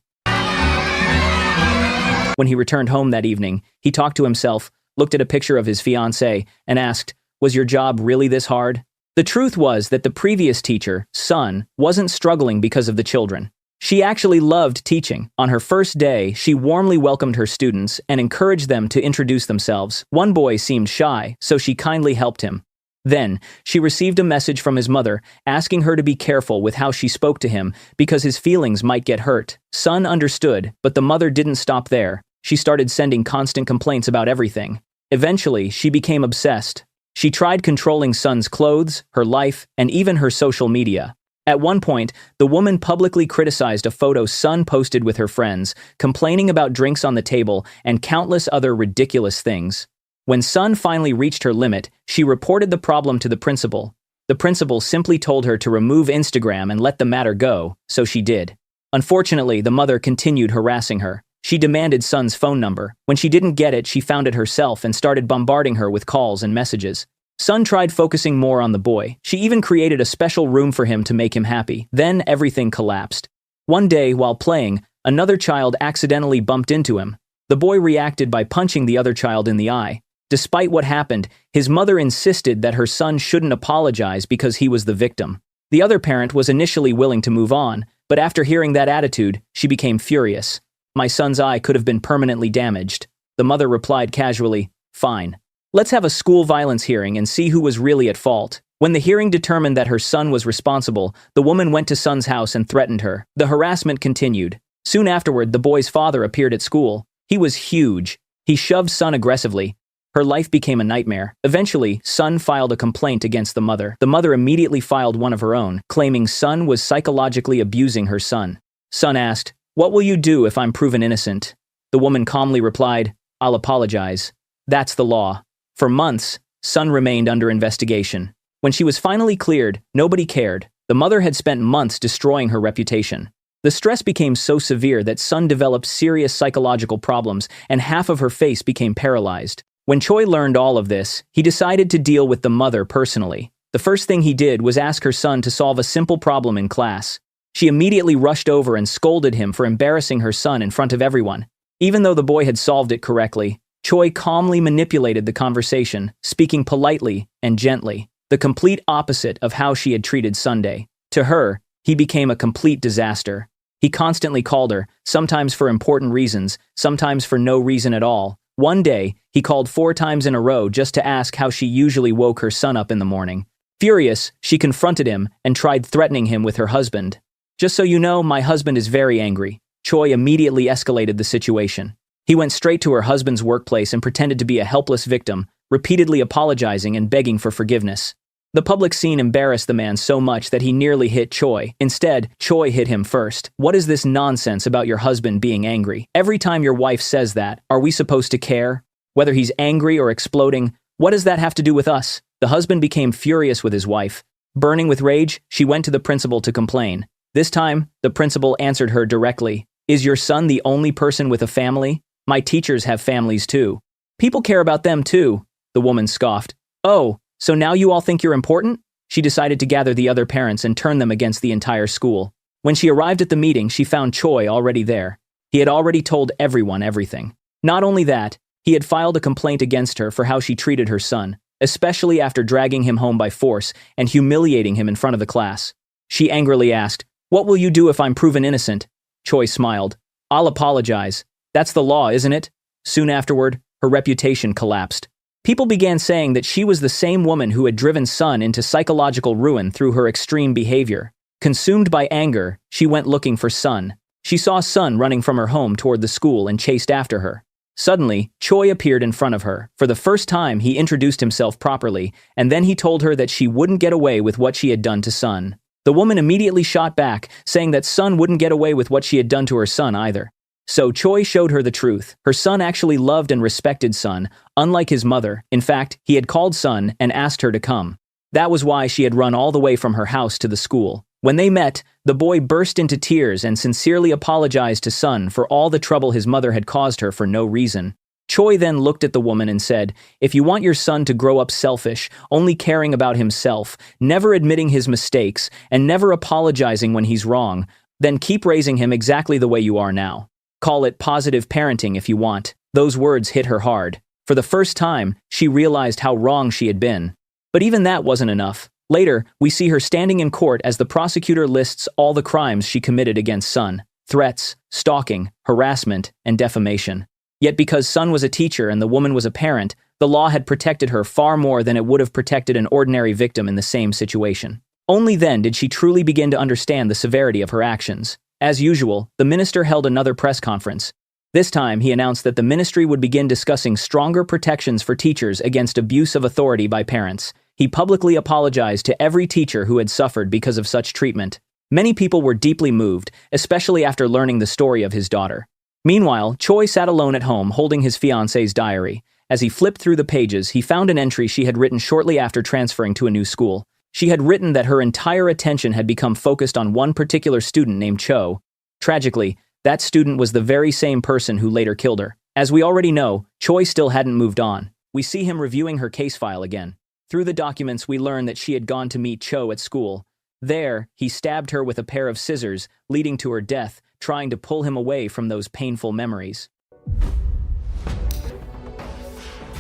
When he returned home that evening, he talked to himself, looked at a picture of his fiancée, and asked, "Was your job really this hard?" The truth was that the previous teacher, Sun, wasn't struggling because of the children. She actually loved teaching. On her first day, she warmly welcomed her students and encouraged them to introduce themselves. One boy seemed shy, so she kindly helped him. Then, she received a message from his mother, asking her to be careful with how she spoke to him because his feelings might get hurt. Sun understood, but the mother didn't stop there. She started sending constant complaints about everything. Eventually, she became obsessed. She tried controlling Sun's clothes, her life, and even her social media. At one point, the woman publicly criticized a photo Sun posted with her friends, complaining about drinks on the table and countless other ridiculous things. When Sun finally reached her limit, she reported the problem to the principal. The principal simply told her to remove Instagram and let the matter go, so she did. Unfortunately, the mother continued harassing her. She demanded Sun's phone number. When she didn't get it, she found it herself and started bombarding her with calls and messages. Sun tried focusing more on the boy. She even created a special room for him to make him happy. Then everything collapsed. One day, while playing, another child accidentally bumped into him. The boy reacted by punching the other child in the eye. Despite what happened, his mother insisted that her son shouldn't apologize because he was the victim. The other parent was initially willing to move on, but after hearing that attitude, she became furious. "My son's eye could have been permanently damaged." The mother replied casually, "Fine. Let's have a school violence hearing and see who was really at fault." When the hearing determined that her son was responsible, the woman went to Sun's house and threatened her. The harassment continued. Soon afterward, the boy's father appeared at school. He was huge. He shoved Sun aggressively. Her life became a nightmare. Eventually, Sun filed a complaint against the mother. The mother immediately filed one of her own, claiming Sun was psychologically abusing her son. Sun asked, "What will you do if I'm proven innocent?" The woman calmly replied, "I'll apologize. That's the law." For months, Sun remained under investigation. When she was finally cleared, nobody cared. The mother had spent months destroying her reputation. The stress became so severe that Sun developed serious psychological problems and half of her face became paralyzed. When Choi learned all of this, he decided to deal with the mother personally. The first thing he did was ask her son to solve a simple problem in class. She immediately rushed over and scolded him for embarrassing her son in front of everyone. Even though the boy had solved it correctly, Choi calmly manipulated the conversation, speaking politely and gently, the complete opposite of how she had treated Sunday. To her, he became a complete disaster. He constantly called her, sometimes for important reasons, sometimes for no reason at all. One day, he called 4 times in a row just to ask how she usually woke her son up in the morning. Furious, she confronted him and tried threatening him with her husband. "Just so you know, my husband is very angry." Choi immediately escalated the situation. He went straight to her husband's workplace and pretended to be a helpless victim, repeatedly apologizing and begging for forgiveness. The public scene embarrassed the man so much that he nearly hit Choi. Instead, Choi hit him first. "What is this nonsense about your husband being angry? Every time your wife says that, are we supposed to care? Whether he's angry or exploding, what does that have to do with us?" The husband became furious with his wife. Burning with rage, she went to the principal to complain. This time, the principal answered her directly. "Is your son the only person with a family? My teachers have families too. People care about them too." The woman scoffed. "Oh, so now you all think you're important?" She decided to gather the other parents and turn them against the entire school. When she arrived at the meeting, she found Choi already there. He had already told everyone everything. Not only that, he had filed a complaint against her for how she treated her son, especially after dragging him home by force and humiliating him in front of the class. She angrily asked, "What will you do if I'm proven innocent?" Choi smiled. "I'll apologize. That's the law, isn't it?" Soon afterward, her reputation collapsed. People began saying that she was the same woman who had driven Sun into psychological ruin through her extreme behavior. Consumed by anger, she went looking for Sun. She saw Sun running from her home toward the school and chased after her. Suddenly, Choi appeared in front of her. For the first time, he introduced himself properly, and then he told her that she wouldn't get away with what she had done to Sun. The woman immediately shot back, saying that Sun wouldn't get away with what she had done to her son either. So Choi showed her the truth. Her son actually loved and respected Sun, unlike his mother. In fact, he had called Sun and asked her to come. That was why she had run all the way from her house to the school. When they met, the boy burst into tears and sincerely apologized to Sun for all the trouble his mother had caused her for no reason. Choi then looked at the woman and said, "If you want your son to grow up selfish, only caring about himself, never admitting his mistakes, and never apologizing when he's wrong, then keep raising him exactly the way you are now. Call it positive parenting if you want." Those words hit her hard. For the first time, she realized how wrong she had been. But even that wasn't enough. Later, we see her standing in court as the prosecutor lists all the crimes she committed against Sun: threats, stalking, harassment, and defamation. Yet because Sun was a teacher and the woman was a parent, the law had protected her far more than it would have protected an ordinary victim in the same situation. Only then did she truly begin to understand the severity of her actions. As usual, the minister held another press conference. This time, he announced that the ministry would begin discussing stronger protections for teachers against abuse of authority by parents. He publicly apologized to every teacher who had suffered because of such treatment. Many people were deeply moved, especially after learning the story of his daughter. Meanwhile, Choi sat alone at home holding his fiancée's diary. As he flipped through the pages, he found an entry she had written shortly after transferring to a new school. She had written that her entire attention had become focused on one particular student named Cho. Tragically, that student was the very same person who later killed her. As we already know, Choi still hadn't moved on. We see him reviewing her case file again. Through the documents, we learn that she had gone to meet Cho at school. There, he stabbed her with a pair of scissors, leading to her death, trying to pull him away from those painful memories.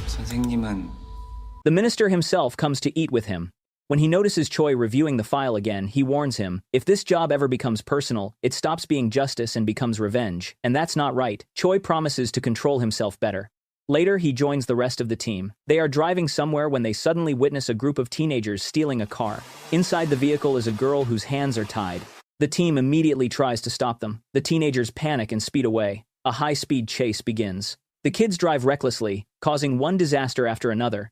선생님은 The minister himself comes to eat with him. When he notices Choi reviewing the file again, he warns him, if this job ever becomes personal, it stops being justice and becomes revenge, and that's not right. Choi promises to control himself better. Later, he joins the rest of the team. They are driving somewhere when they suddenly witness a group of teenagers stealing a car. Inside the vehicle is a girl whose hands are tied. The team immediately tries to stop them. The teenagers panic and speed away. A high-speed chase begins. The kids drive recklessly, causing one disaster after another.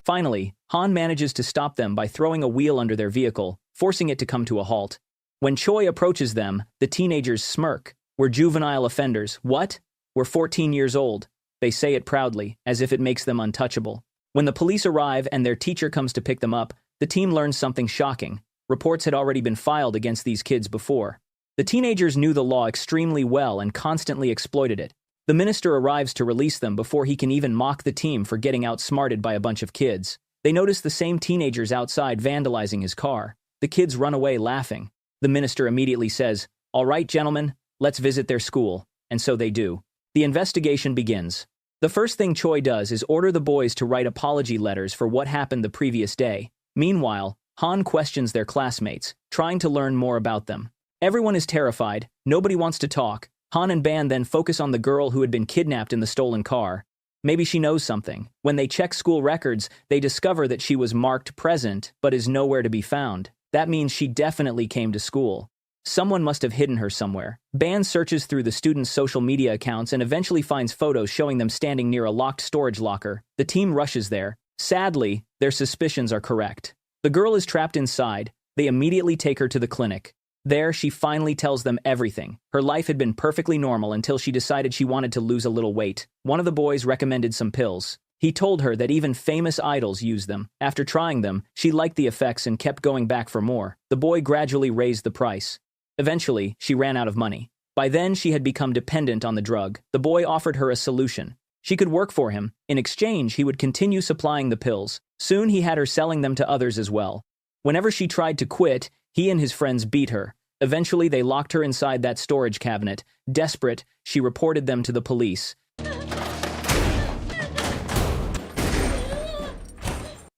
Finally, Han manages to stop them by throwing a wheel under their vehicle, forcing it to come to a halt. When Choi approaches them, the teenagers smirk. We're juvenile offenders. What? We're 14 years old. They say it proudly, as if it makes them untouchable. When the police arrive and their teacher comes to pick them up, the team learns something shocking. Reports had already been filed against these kids before. The teenagers knew the law extremely well and constantly exploited it. The minister arrives to release them before he can even mock the team for getting outsmarted by a bunch of kids. They notice the same teenagers outside vandalizing his car. The kids run away laughing. The minister immediately says, "All right, gentlemen, let's visit their school." And so they do. The investigation begins. The first thing Choi does is order the boys to write apology letters for what happened the previous day. Meanwhile, Han questions their classmates, trying to learn more about them. Everyone is terrified. Nobody wants to talk. Han and Ban then focus on the girl who had been kidnapped in the stolen car. Maybe she knows something. When they check school records, they discover that she was marked present, but is nowhere to be found. That means she definitely came to school. Someone must have hidden her somewhere. Ban searches through the students' social media accounts and eventually finds photos showing them standing near a locked storage locker. The team rushes there. Sadly, their suspicions are correct. The girl is trapped inside. They immediately take her to the clinic. There, she finally tells them everything. Her life had been perfectly normal until she decided she wanted to lose a little weight. One of the boys recommended some pills. He told her that even famous idols use them. After trying them, she liked the effects and kept going back for more. The boy gradually raised the price. Eventually, she ran out of money. By then, she had become dependent on the drug. The boy offered her a solution. She could work for him. In exchange, he would continue supplying the pills. Soon, he had her selling them to others as well. Whenever she tried to quit, he and his friends beat her. Eventually, they locked her inside that storage cabinet. Desperate, she reported them to the police.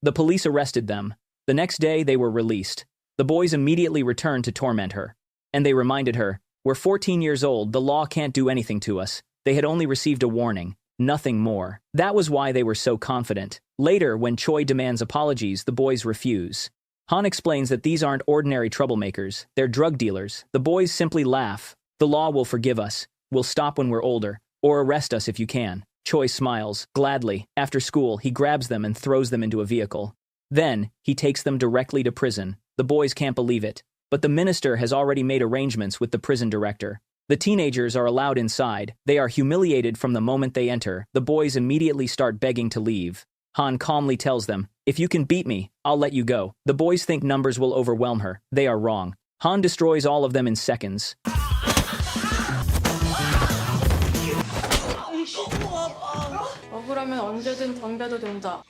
The police arrested them. The next day, they were released. The boys immediately returned to torment her. And they reminded her, "We're 14 years old, the law can't do anything to us." They had only received a warning, nothing more. That was why they were so confident. Later, when Choi demands apologies, the boys refuse. Han explains that these aren't ordinary troublemakers, they're drug dealers. The boys simply laugh. "The law will forgive us. We'll stop when we're older. Or arrest us if you can." Choi smiles, gladly. After school, he grabs them and throws them into a vehicle. Then, he takes them directly to prison. The boys can't believe it. But the minister has already made arrangements with the prison director. The teenagers are allowed inside. They are humiliated from the moment they enter. The boys immediately start begging to leave. Han calmly tells them, "If you can beat me, I'll let you go." The boys think numbers will overwhelm her. They are wrong. Han destroys all of them in seconds. 억울하면 언제든 덤벼도 된다.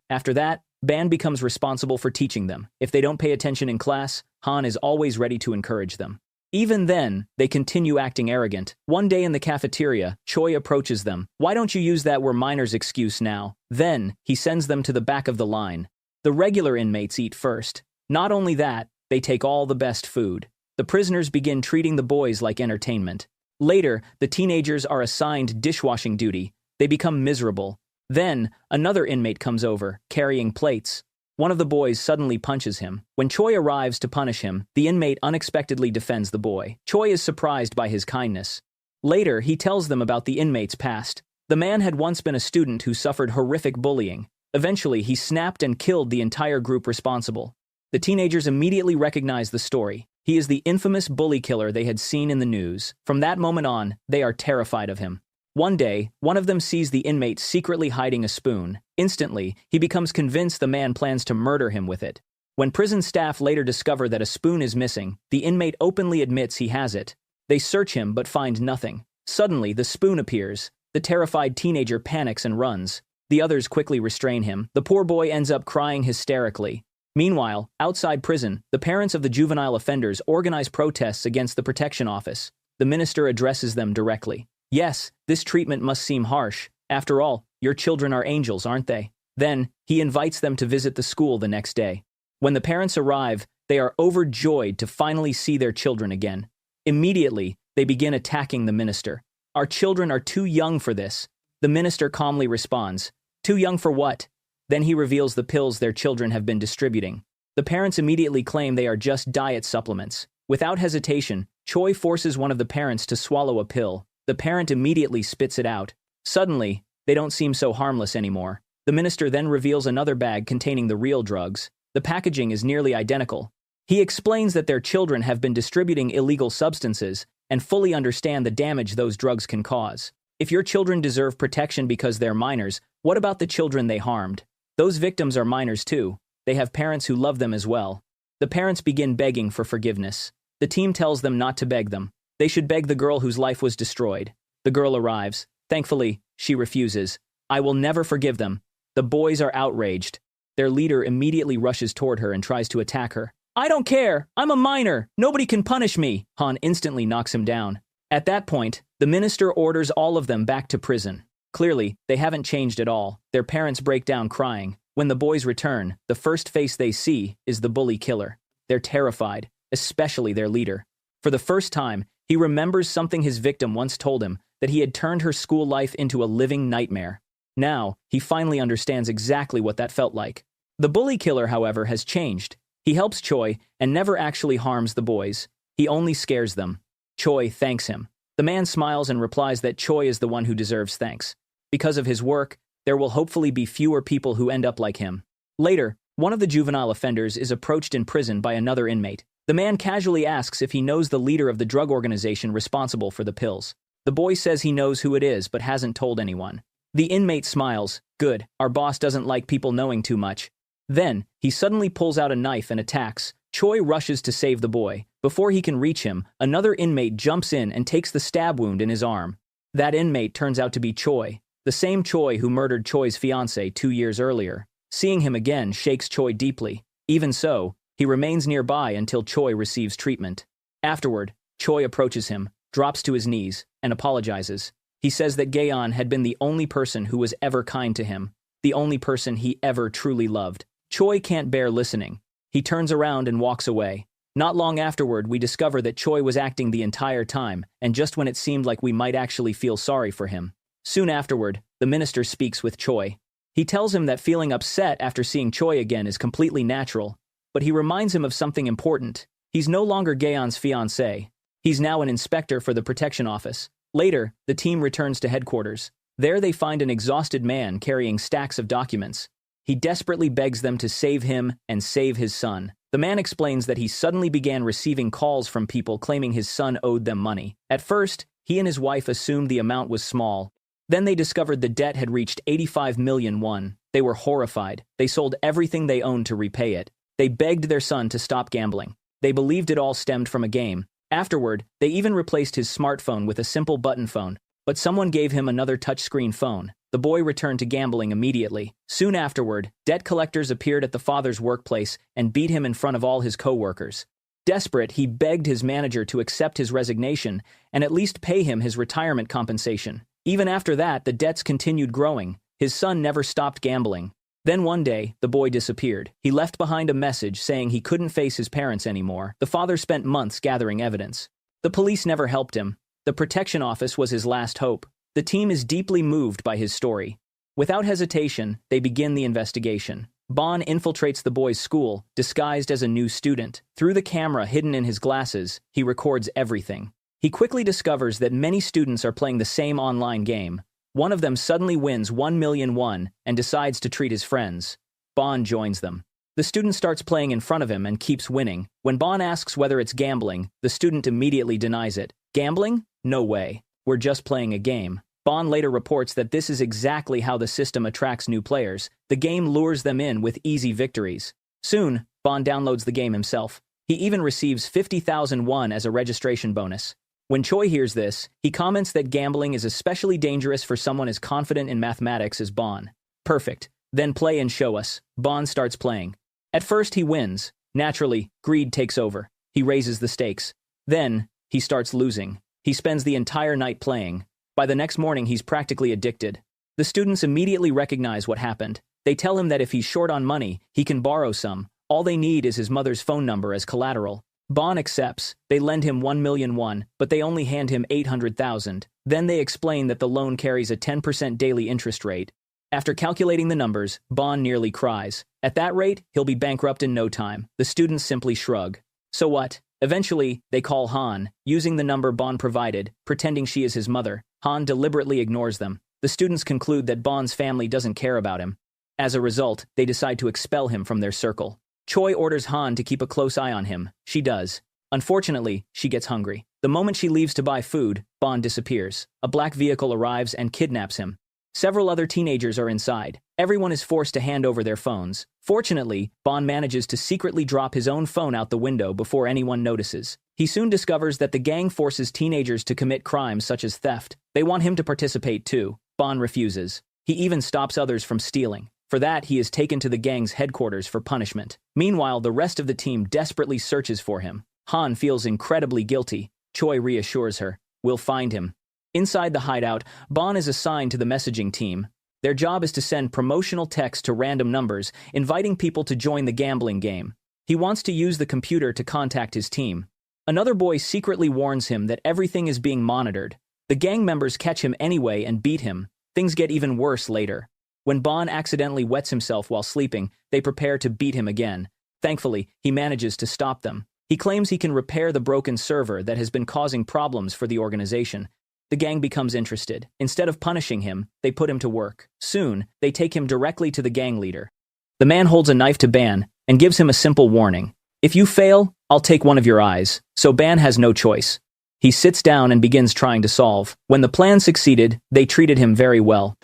After that, Ban becomes responsible for teaching them. If they don't pay attention in class, Han is always ready to encourage them. Even then, they continue acting arrogant. One day in the cafeteria, Choi approaches them. "Why don't you use that we're minors excuse now?" Then, he sends them to the back of the line. The regular inmates eat first. Not only that, they take all the best food. The prisoners begin treating the boys like entertainment. Later, the teenagers are assigned dishwashing duty. They become miserable. Then, another inmate comes over, carrying plates. One of the boys suddenly punches him. When Choi arrives to punish him, the inmate unexpectedly defends the boy. Choi is surprised by his kindness. Later, he tells them about the inmate's past. The man had once been a student who suffered horrific bullying. Eventually, he snapped and killed the entire group responsible. The teenagers immediately recognize the story. He is the infamous bully killer they had seen in the news. From that moment on, they are terrified of him. One day, one of them sees the inmate secretly hiding a spoon. Instantly, he becomes convinced the man plans to murder him with it. When prison staff later discover that a spoon is missing, the inmate openly admits he has it. They search him but find nothing. Suddenly, the spoon appears. The terrified teenager panics and runs. The others quickly restrain him. The poor boy ends up crying hysterically. Meanwhile, outside prison, the parents of the juvenile offenders organize protests against the protection office. The minister addresses them directly. "Yes, this treatment must seem harsh. After all, your children are angels, aren't they?" Then, he invites them to visit the school the next day. When the parents arrive, they are overjoyed to finally see their children again. Immediately, they begin attacking the minister. "Our children are too young for this." The minister calmly responds, "Too young for what?" Then he reveals the pills their children have been distributing. The parents immediately claim they are just diet supplements. Without hesitation, Choi forces one of the parents to swallow a pill. The parent immediately spits it out. Suddenly, they don't seem so harmless anymore. The minister then reveals another bag containing the real drugs. The packaging is nearly identical. He explains that their children have been distributing illegal substances and fully understand the damage those drugs can cause. If your children deserve protection because they're minors, what about the children they harmed? Those victims are minors too. They have parents who love them as well. The parents begin begging for forgiveness. The team tells them not to beg them. They should beg the girl whose life was destroyed. The girl arrives. Thankfully, she refuses. "I will never forgive them." The boys are outraged. Their leader immediately rushes toward her and tries to attack her. "I don't care! I'm a minor! Nobody can punish me!" Han instantly knocks him down. At that point, the minister orders all of them back to prison. Clearly, they haven't changed at all. Their parents break down crying. When the boys return, the first face they see is the bully killer. They're terrified, especially their leader. For the first time, he remembers something his victim once told him, that he had turned her school life into a living nightmare. Now, he finally understands exactly what that felt like. The bully killer, however, has changed. He helps Choi and never actually harms the boys. He only scares them. Choi thanks him. The man smiles and replies that Choi is the one who deserves thanks. Because of his work, there will hopefully be fewer people who end up like him. Later, one of the juvenile offenders is approached in prison by another inmate. The man casually asks if he knows the leader of the drug organization responsible for the pills. The boy says he knows who it is but hasn't told anyone. The inmate smiles. "Good, our boss doesn't like people knowing too much." Then, he suddenly pulls out a knife and attacks. Choi rushes to save the boy. Before he can reach him, another inmate jumps in and takes the stab wound in his arm. That inmate turns out to be Choi, the same Choi who murdered Choi's fiancée 2 years earlier. Seeing him again shakes Choi deeply. Even so, he remains nearby until Choi receives treatment. Afterward, Choi approaches him, drops to his knees, and apologizes. He says that Gaeon had been the only person who was ever kind to him, the only person he ever truly loved. Choi can't bear listening. He turns around and walks away. Not long afterward, we discover that Choi was acting the entire time, and just when it seemed like we might actually feel sorry for him. Soon afterward, the minister speaks with Choi. He tells him that feeling upset after seeing Choi again is completely natural, but he reminds him of something important. He's no longer Gaeon's fiancé. He's now an inspector for the protection office. Later, the team returns to headquarters. There they find an exhausted man carrying stacks of documents. He desperately begs them to save him and save his son. The man explains that he suddenly began receiving calls from people claiming his son owed them money. At first, he and his wife assumed the amount was small. Then they discovered the debt had reached 85 million won. They were horrified. They sold everything they owned to repay it. They begged their son to stop gambling. They believed it all stemmed from a game. Afterward, they even replaced his smartphone with a simple button phone. but someone gave him another touchscreen phone. The boy returned to gambling immediately. Soon afterward, debt collectors appeared at the father's workplace and beat him in front of all his co-workers. Desperate, he begged his manager to accept his resignation and at least pay him his retirement compensation. Even after that, the debts continued growing. His son never stopped gambling. Then one day, the boy disappeared. He left behind a message saying he couldn't face his parents anymore. The father spent months gathering evidence. The police never helped him. The protection office was his last hope. The team is deeply moved by his story. Without hesitation, they begin the investigation. Bon infiltrates the boy's school, disguised as a new student. Through the camera hidden in his glasses, he records everything. He quickly discovers that many students are playing the same online game. One of them suddenly wins 1,000,000 won and decides to treat his friends. Bon joins them. The student starts playing in front of him and keeps winning. When Bon asks whether it's gambling, the student immediately denies it. Gambling? No way. We're just playing a game. Bon later reports that this is exactly how the system attracts new players. The game lures them in with easy victories. Soon, Bon downloads the game himself. He even receives 50,000 won as a registration bonus. When Choi hears this, he comments that gambling is especially dangerous for someone as confident in mathematics as Bon. Perfect. Then play and show us. Bon starts playing. At first he wins. Naturally, greed takes over. He raises the stakes. Then, he starts losing. He spends the entire night playing. By the next morning, he's practically addicted. The students immediately recognize what happened. They tell him that if he's short on money, he can borrow some. All they need is his mother's phone number as collateral. Bon accepts. They lend him 1,000,000 won, but they only hand him 800,000. Then they explain that the loan carries a 10% daily interest rate. After calculating the numbers, Bon nearly cries. At that rate, he'll be bankrupt in no time. The students simply shrug. So what? Eventually, they call Han, using the number Bon provided, pretending she is his mother. Han deliberately ignores them. The students conclude that Bon's family doesn't care about him. As a result, they decide to expel him from their circle. Choi orders Han to keep a close eye on him. She does. Unfortunately, she gets hungry. The moment she leaves to buy food, Bon disappears. A black vehicle arrives and kidnaps him. Several other teenagers are inside. Everyone is forced to hand over their phones. Fortunately, Bon manages to secretly drop his own phone out the window before anyone notices. He soon discovers that the gang forces teenagers to commit crimes such as theft. They want him to participate too. Bon refuses. He even stops others from stealing. For that, he is taken to the gang's headquarters for punishment. Meanwhile, the rest of the team desperately searches for him. Han feels incredibly guilty. Choi reassures her, "We'll find him." Inside the hideout, Bon is assigned to the messaging team. Their job is to send promotional texts to random numbers, inviting people to join the gambling game. He wants to use the computer to contact his team. Another boy secretly warns him that everything is being monitored. The gang members catch him anyway and beat him. Things get even worse later. When Bon accidentally wets himself while sleeping, they prepare to beat him again. Thankfully, he manages to stop them. He claims he can repair the broken server that has been causing problems for the organization. The gang becomes interested. Instead of punishing him, they put him to work. Soon, they take him directly to the gang leader. The man holds a knife to Ban and gives him a simple warning. "If you fail, I'll take one of your eyes." So Ban has no choice. He sits down and begins trying to solve. When the plan succeeded, they treated him very well.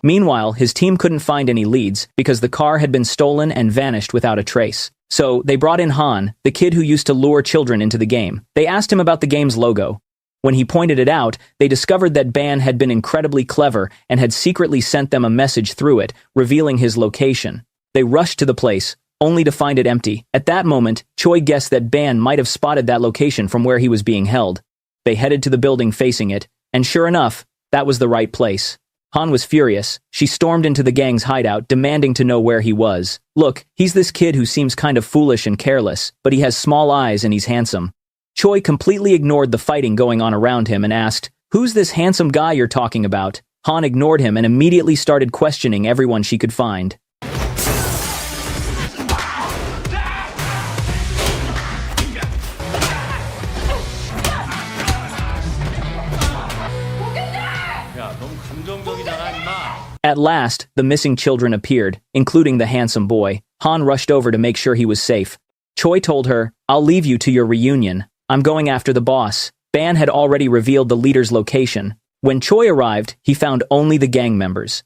Meanwhile, his team couldn't find any leads because the car had been stolen and vanished without a trace. So, they brought in Han, the kid who used to lure children into the game. They asked him about the game's logo. When he pointed it out, they discovered that Ban had been incredibly clever and had secretly sent them a message through it, revealing his location. They rushed to the place, only to find it empty. At that moment, Choi guessed that Ban might have spotted that location from where he was being held. They headed to the building facing it, and sure enough, that was the right place. Han was furious. She stormed into the gang's hideout, demanding to know where he was. "Look, he's this kid who seems kind of foolish and careless, but he has small eyes and he's handsome." Choi completely ignored the fighting going on around him and asked, "Who's this handsome guy you're talking about?" Han ignored him and immediately started questioning everyone she could find. At last, the missing children appeared, including the handsome boy. Han rushed over to make sure he was safe. Choi told her, "I'll leave you to your reunion. I'm going after the boss." Ban had already revealed the leader's location. When Choi arrived, he found only the gang members.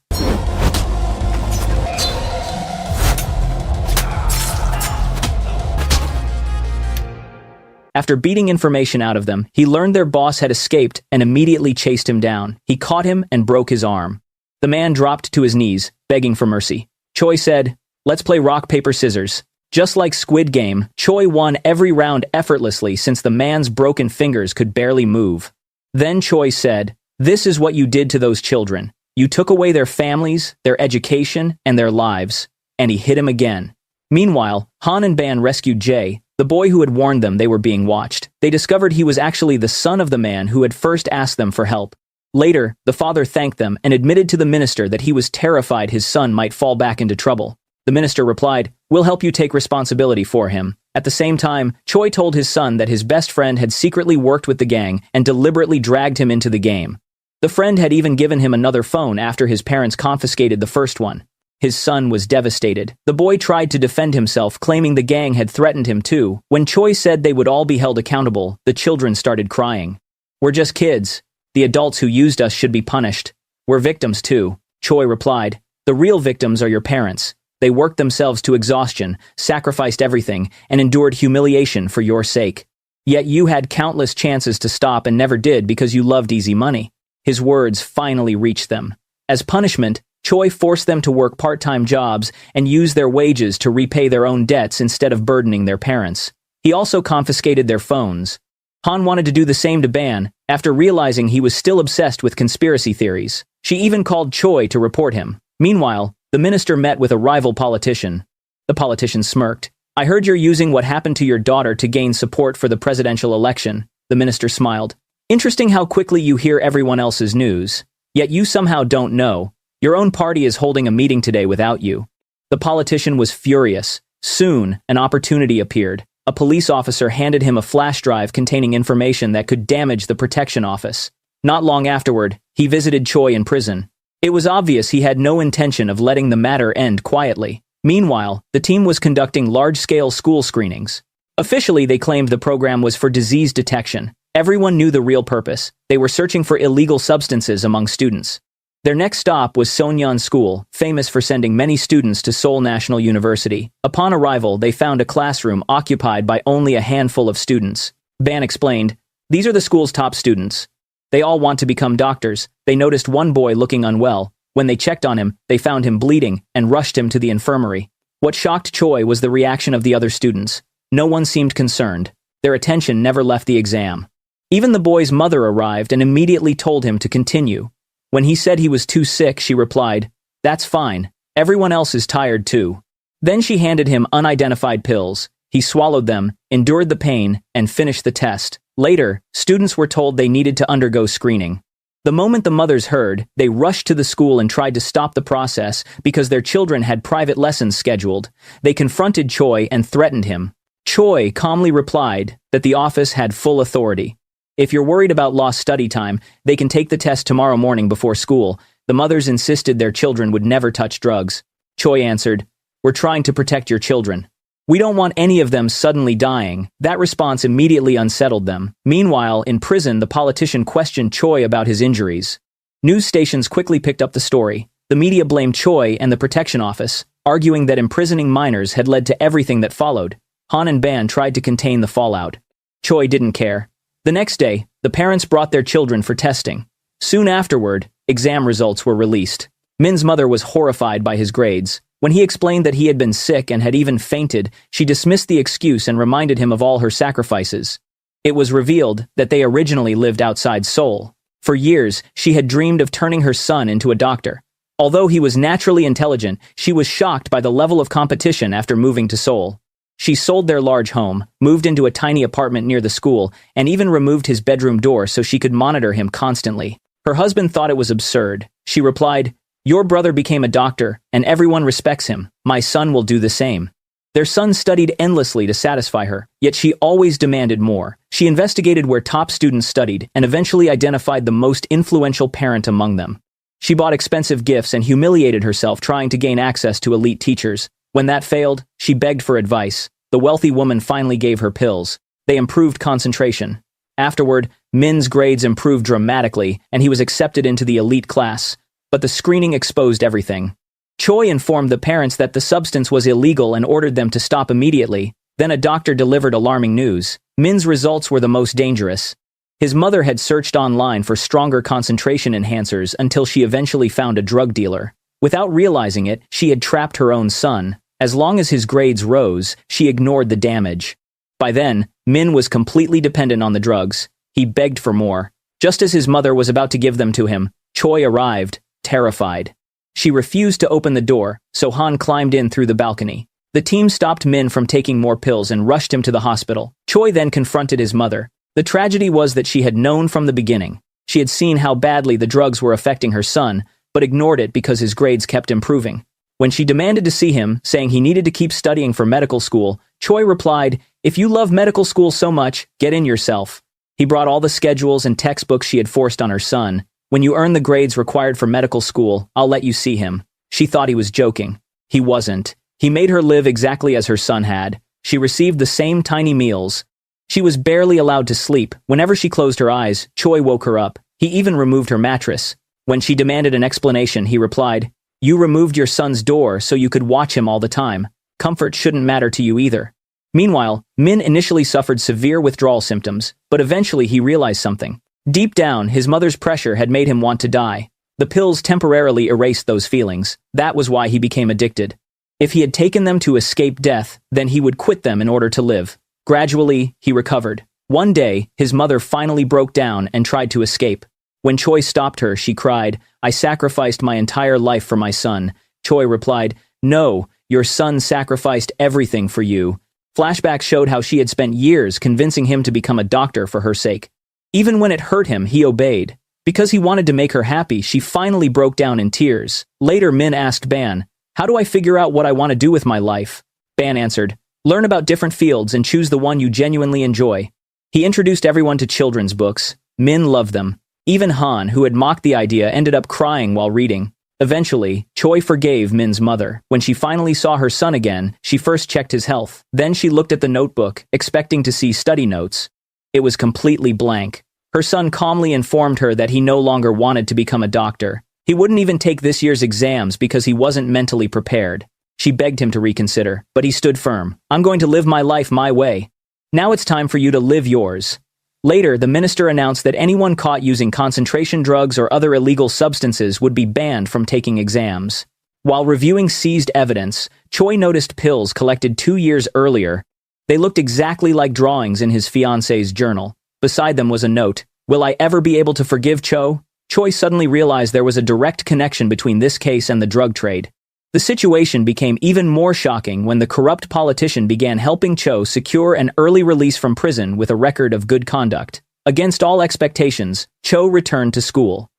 After beating information out of them, he learned their boss had escaped and immediately chased him down. He caught him and broke his arm. The man dropped to his knees, begging for mercy. Choi said, "Let's play rock, paper, scissors." Just like Squid Game, Choi won every round effortlessly since the man's broken fingers could barely move. Then Choi said, "This is what you did to those children. You took away their families, their education, and their lives." And he hit him again. Meanwhile, Han and Ban rescued Jae, the boy who had warned them they were being watched. They discovered he was actually the son of the man who had first asked them for help. Later, the father thanked them and admitted to the minister that he was terrified his son might fall back into trouble. The minister replied, "We'll help you take responsibility for him." At the same time, Choi told his son that his best friend had secretly worked with the gang and deliberately dragged him into the game. The friend had even given him another phone after his parents confiscated the first one. His son was devastated. The boy tried to defend himself, claiming the gang had threatened him too. When Choi said they would all be held accountable, the children started crying. "We're just kids. The adults who used us should be punished. We're victims too." Choi replied, "The real victims are your parents. They worked themselves to exhaustion, sacrificed everything, and endured humiliation for your sake. Yet you had countless chances to stop and never did because you loved easy money." His words finally reached them. As punishment, Choi forced them to work part-time jobs and use their wages to repay their own debts instead of burdening their parents. He also confiscated their phones. Han wanted to do the same to Ban, after realizing he was still obsessed with conspiracy theories. She even called Choi to report him. Meanwhile, the minister met with a rival politician. The politician smirked. "I heard you're using what happened to your daughter to gain support for the presidential election." The minister smiled. "Interesting how quickly you hear everyone else's news. Yet you somehow don't know. Your own party is holding a meeting today without you." The politician was furious. Soon, an opportunity appeared. A police officer handed him a flash drive containing information that could damage the protection office. Not long afterward, he visited Choi in prison. It was obvious he had no intention of letting the matter end quietly. Meanwhile, the team was conducting large-scale school screenings. Officially, they claimed the program was for disease detection. Everyone knew the real purpose. They were searching for illegal substances among students. Their next stop was Sonyeon School, famous for sending many students to Seoul National University. Upon arrival, they found a classroom occupied by only a handful of students. Ban explained, "These are the school's top students. They all want to become doctors." They noticed one boy looking unwell. When they checked on him, they found him bleeding and rushed him to the infirmary. What shocked Choi was the reaction of the other students. No one seemed concerned. Their attention never left the exam. Even the boy's mother arrived and immediately told him to continue. When he said he was too sick, she replied, "That's fine. Everyone else is tired too." Then she handed him unidentified pills. He swallowed them, endured the pain, and finished the test. Later, students were told they needed to undergo screening. The moment the mothers heard, they rushed to the school and tried to stop the process because their children had private lessons scheduled. They confronted Choi and threatened him. Choi calmly replied that the office had full authority. "If you're worried about lost study time, they can take the test tomorrow morning before school." The mothers insisted their children would never touch drugs. Choi answered, "We're trying to protect your children. We don't want any of them suddenly dying." That response immediately unsettled them. Meanwhile, in prison, the politician questioned Choi about his injuries. News stations quickly picked up the story. The media blamed Choi and the protection office, arguing that imprisoning minors had led to everything that followed. Han and Ban tried to contain the fallout. Choi didn't care. The next day, the parents brought their children for testing. Soon afterward, exam results were released. Min's mother was horrified by his grades. When he explained that he had been sick and had even fainted, she dismissed the excuse and reminded him of all her sacrifices. It was revealed that they originally lived outside Seoul. For years, she had dreamed of turning her son into a doctor. Although he was naturally intelligent, she was shocked by the level of competition after moving to Seoul. She sold their large home, moved into a tiny apartment near the school, and even removed his bedroom door so she could monitor him constantly. Her husband thought it was absurd. She replied, "Your brother became a doctor, and everyone respects him. My son will do the same." Their son studied endlessly to satisfy her, yet she always demanded more. She investigated where top students studied and eventually identified the most influential parent among them. She bought expensive gifts and humiliated herself trying to gain access to elite teachers. When that failed, she begged for advice. The wealthy woman finally gave her pills. They improved concentration. Afterward, Min's grades improved dramatically, and he was accepted into the elite class. But the screening exposed everything. Choi informed the parents that the substance was illegal and ordered them to stop immediately. Then a doctor delivered alarming news. Min's results were the most dangerous. His mother had searched online for stronger concentration enhancers until she eventually found a drug dealer. Without realizing it, she had trapped her own son. As long as his grades rose, she ignored the damage. By then, Min was completely dependent on the drugs. He begged for more. Just as his mother was about to give them to him, Choi arrived, terrified. She refused to open the door, so Han climbed in through the balcony. The team stopped Min from taking more pills and rushed him to the hospital. Choi then confronted his mother. The tragedy was that she had known from the beginning. She had seen how badly the drugs were affecting her son, but ignored it because his grades kept improving. When she demanded to see him, saying he needed to keep studying for medical school, Choi replied, "If you love medical school so much, get in yourself." He brought all the schedules and textbooks she had forced on her son. "When you earn the grades required for medical school, I'll let you see him." She thought he was joking. He wasn't. He made her live exactly as her son had. She received the same tiny meals. She was barely allowed to sleep. Whenever she closed her eyes, Choi woke her up. He even removed her mattress. When she demanded an explanation, he replied, "You removed your son's door so you could watch him all the time. Comfort shouldn't matter to you either." Meanwhile, Min initially suffered severe withdrawal symptoms, but eventually he realized something. Deep down, his mother's pressure had made him want to die. The pills temporarily erased those feelings. That was why he became addicted. If he had taken them to escape death, then he would quit them in order to live. Gradually, he recovered. One day, his mother finally broke down and tried to escape. When Choi stopped her, she cried, "I sacrificed my entire life for my son." Choi replied, "No, your son sacrificed everything for you." Flashbacks showed how she had spent years convincing him to become a doctor for her sake. Even when it hurt him, he obeyed. Because he wanted to make her happy, she finally broke down in tears. Later, Min asked Ban, "How do I figure out what I want to do with my life?" Ban answered, "Learn about different fields and choose the one you genuinely enjoy." He introduced everyone to children's books. Min loved them. Even Han, who had mocked the idea, ended up crying while reading. Eventually, Choi forgave Min's mother. When she finally saw her son again, she first checked his health. Then she looked at the notebook, expecting to see study notes. It was completely blank. Her son calmly informed her that he no longer wanted to become a doctor. He wouldn't even take this year's exams because he wasn't mentally prepared. She begged him to reconsider, but he stood firm. "I'm going to live my life my way. Now it's time for you to live yours." Later, the minister announced that anyone caught using concentration drugs or other illegal substances would be banned from taking exams. While reviewing seized evidence, Choi noticed pills collected 2 years earlier. They looked exactly like drawings in his fiancée's journal. Beside them was a note, "Will I ever be able to forgive Cho?" Choi suddenly realized there was a direct connection between this case and the drug trade. The situation became even more shocking when the corrupt politician began helping Cho secure an early release from prison with a record of good conduct. Against all expectations, Cho returned to school.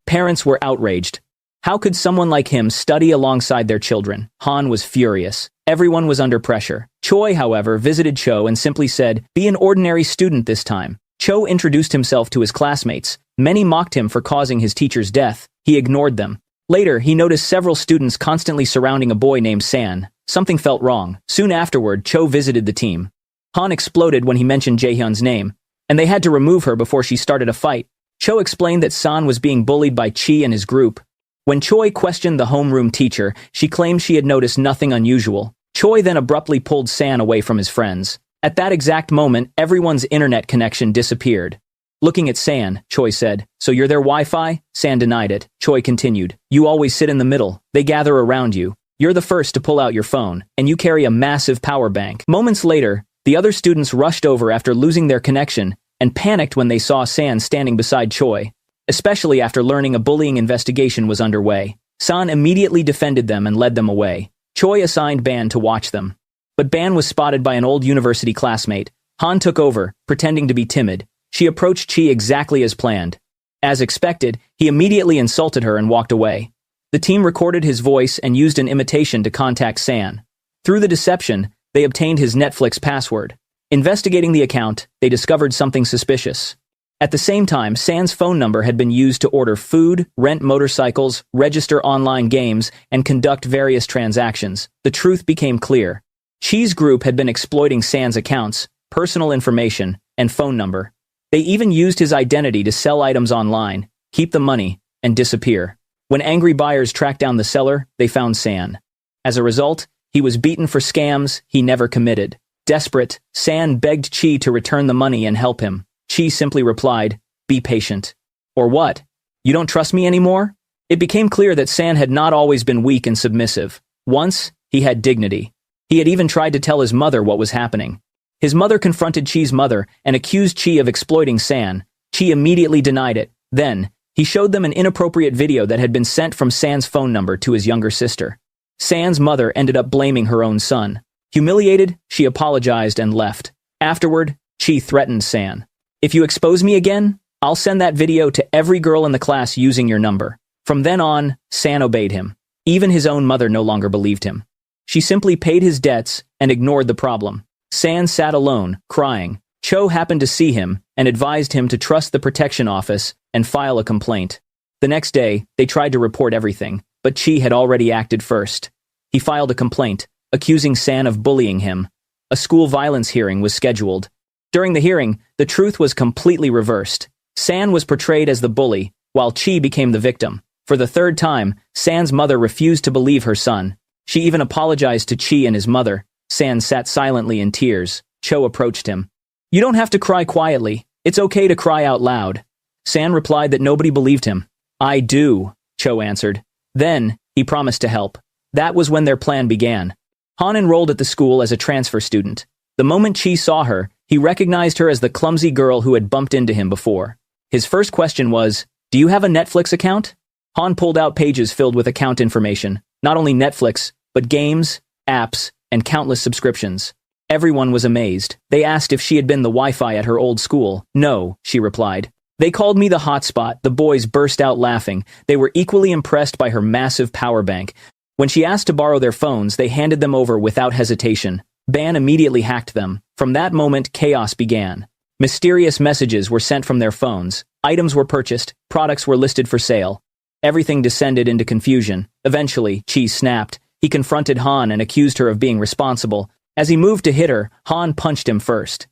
Parents were outraged. How could someone like him study alongside their children? Han was furious. Everyone was under pressure. Choi, however, visited Cho and simply said, "Be an ordinary student this time." Cho introduced himself to his classmates. Many mocked him for causing his teacher's death. He ignored them. Later, he noticed several students constantly surrounding a boy named San. Something felt wrong. Soon afterward, Cho visited the team. Han exploded when he mentioned Jaehyun's name, and they had to remove her before she started a fight. Cho explained that San was being bullied by Chi and his group. When Choi questioned the homeroom teacher, she claimed she had noticed nothing unusual. Choi then abruptly pulled San away from his friends. At that exact moment, everyone's internet connection disappeared. Looking at San, Choi said, "So you're their Wi-Fi?" San denied it. Choi continued, "You always sit in the middle. They gather around you. You're the first to pull out your phone, and you carry a massive power bank." Moments later, the other students rushed over after losing their connection and panicked when they saw San standing beside Choi, especially after learning a bullying investigation was underway. San immediately defended them and led them away. Choi assigned Ban to watch them. But Ban was spotted by an old university classmate. Han took over, pretending to be timid. She approached Chi exactly as planned. As expected, he immediately insulted her and walked away. The team recorded his voice and used an imitation to contact San. Through the deception, they obtained his Netflix password. Investigating the account, they discovered something suspicious. At the same time, San's phone number had been used to order food, rent motorcycles, register online games, and conduct various transactions. The truth became clear. Chi's group had been exploiting San's accounts, personal information, and phone number. They even used his identity to sell items online. keep the money, and disappear. When angry buyers tracked down the seller, they found San. As a result, he was beaten for scams he never committed. Desperate, San begged Chi to return the money and help him. Chi simply replied, "Be patient." Or what? You don't trust me anymore? It became clear that San had not always been weak and submissive. Once, he had dignity. He had even tried to tell his mother what was happening. His mother confronted Chi's mother and accused Chi of exploiting San. Chi immediately denied it. Then, he showed them an inappropriate video that had been sent from San's phone number to his younger sister. San's mother ended up blaming her own son. Humiliated, she apologized and left. Afterward, Chi threatened San. "If you expose me again, I'll send that video to every girl in the class using your number." From then on, San obeyed him. Even his own mother no longer believed him. She simply paid his debts and ignored the problem. San sat alone, crying. Cho happened to see him and advised him to trust the protection office and file a complaint. The next day, they tried to report everything, but Chi had already acted first. He filed a complaint, accusing San of bullying him. A school violence hearing was scheduled. During the hearing, the truth was completely reversed. San was portrayed as the bully, while Chi became the victim. For the third time, San's mother refused to believe her son. She even apologized to Chi and his mother. San sat silently in tears. Cho approached him. "You don't have to cry quietly. It's okay to cry out loud." San replied that nobody believed him. "I do," Cho answered. Then, he promised to help. That was when their plan began. Han enrolled at the school as a transfer student. The moment Chi saw her, he recognized her as the clumsy girl who had bumped into him before. His first question was, "Do you have a Netflix account?" Han pulled out pages filled with account information. Not only Netflix, but games, apps, and countless subscriptions. Everyone was amazed. They asked if she had been the Wi-Fi at her old school. "No," she replied. "They called me the hotspot." The boys burst out laughing. They were equally impressed by her massive power bank. When she asked to borrow their phones, they handed them over without hesitation. Ban immediately hacked them. From that moment, chaos began. Mysterious messages were sent from their phones. Items were purchased. Products were listed for sale. Everything descended into confusion. Eventually, Chi snapped. He confronted Han and accused her of being responsible. As he moved to hit her, Han punched him first.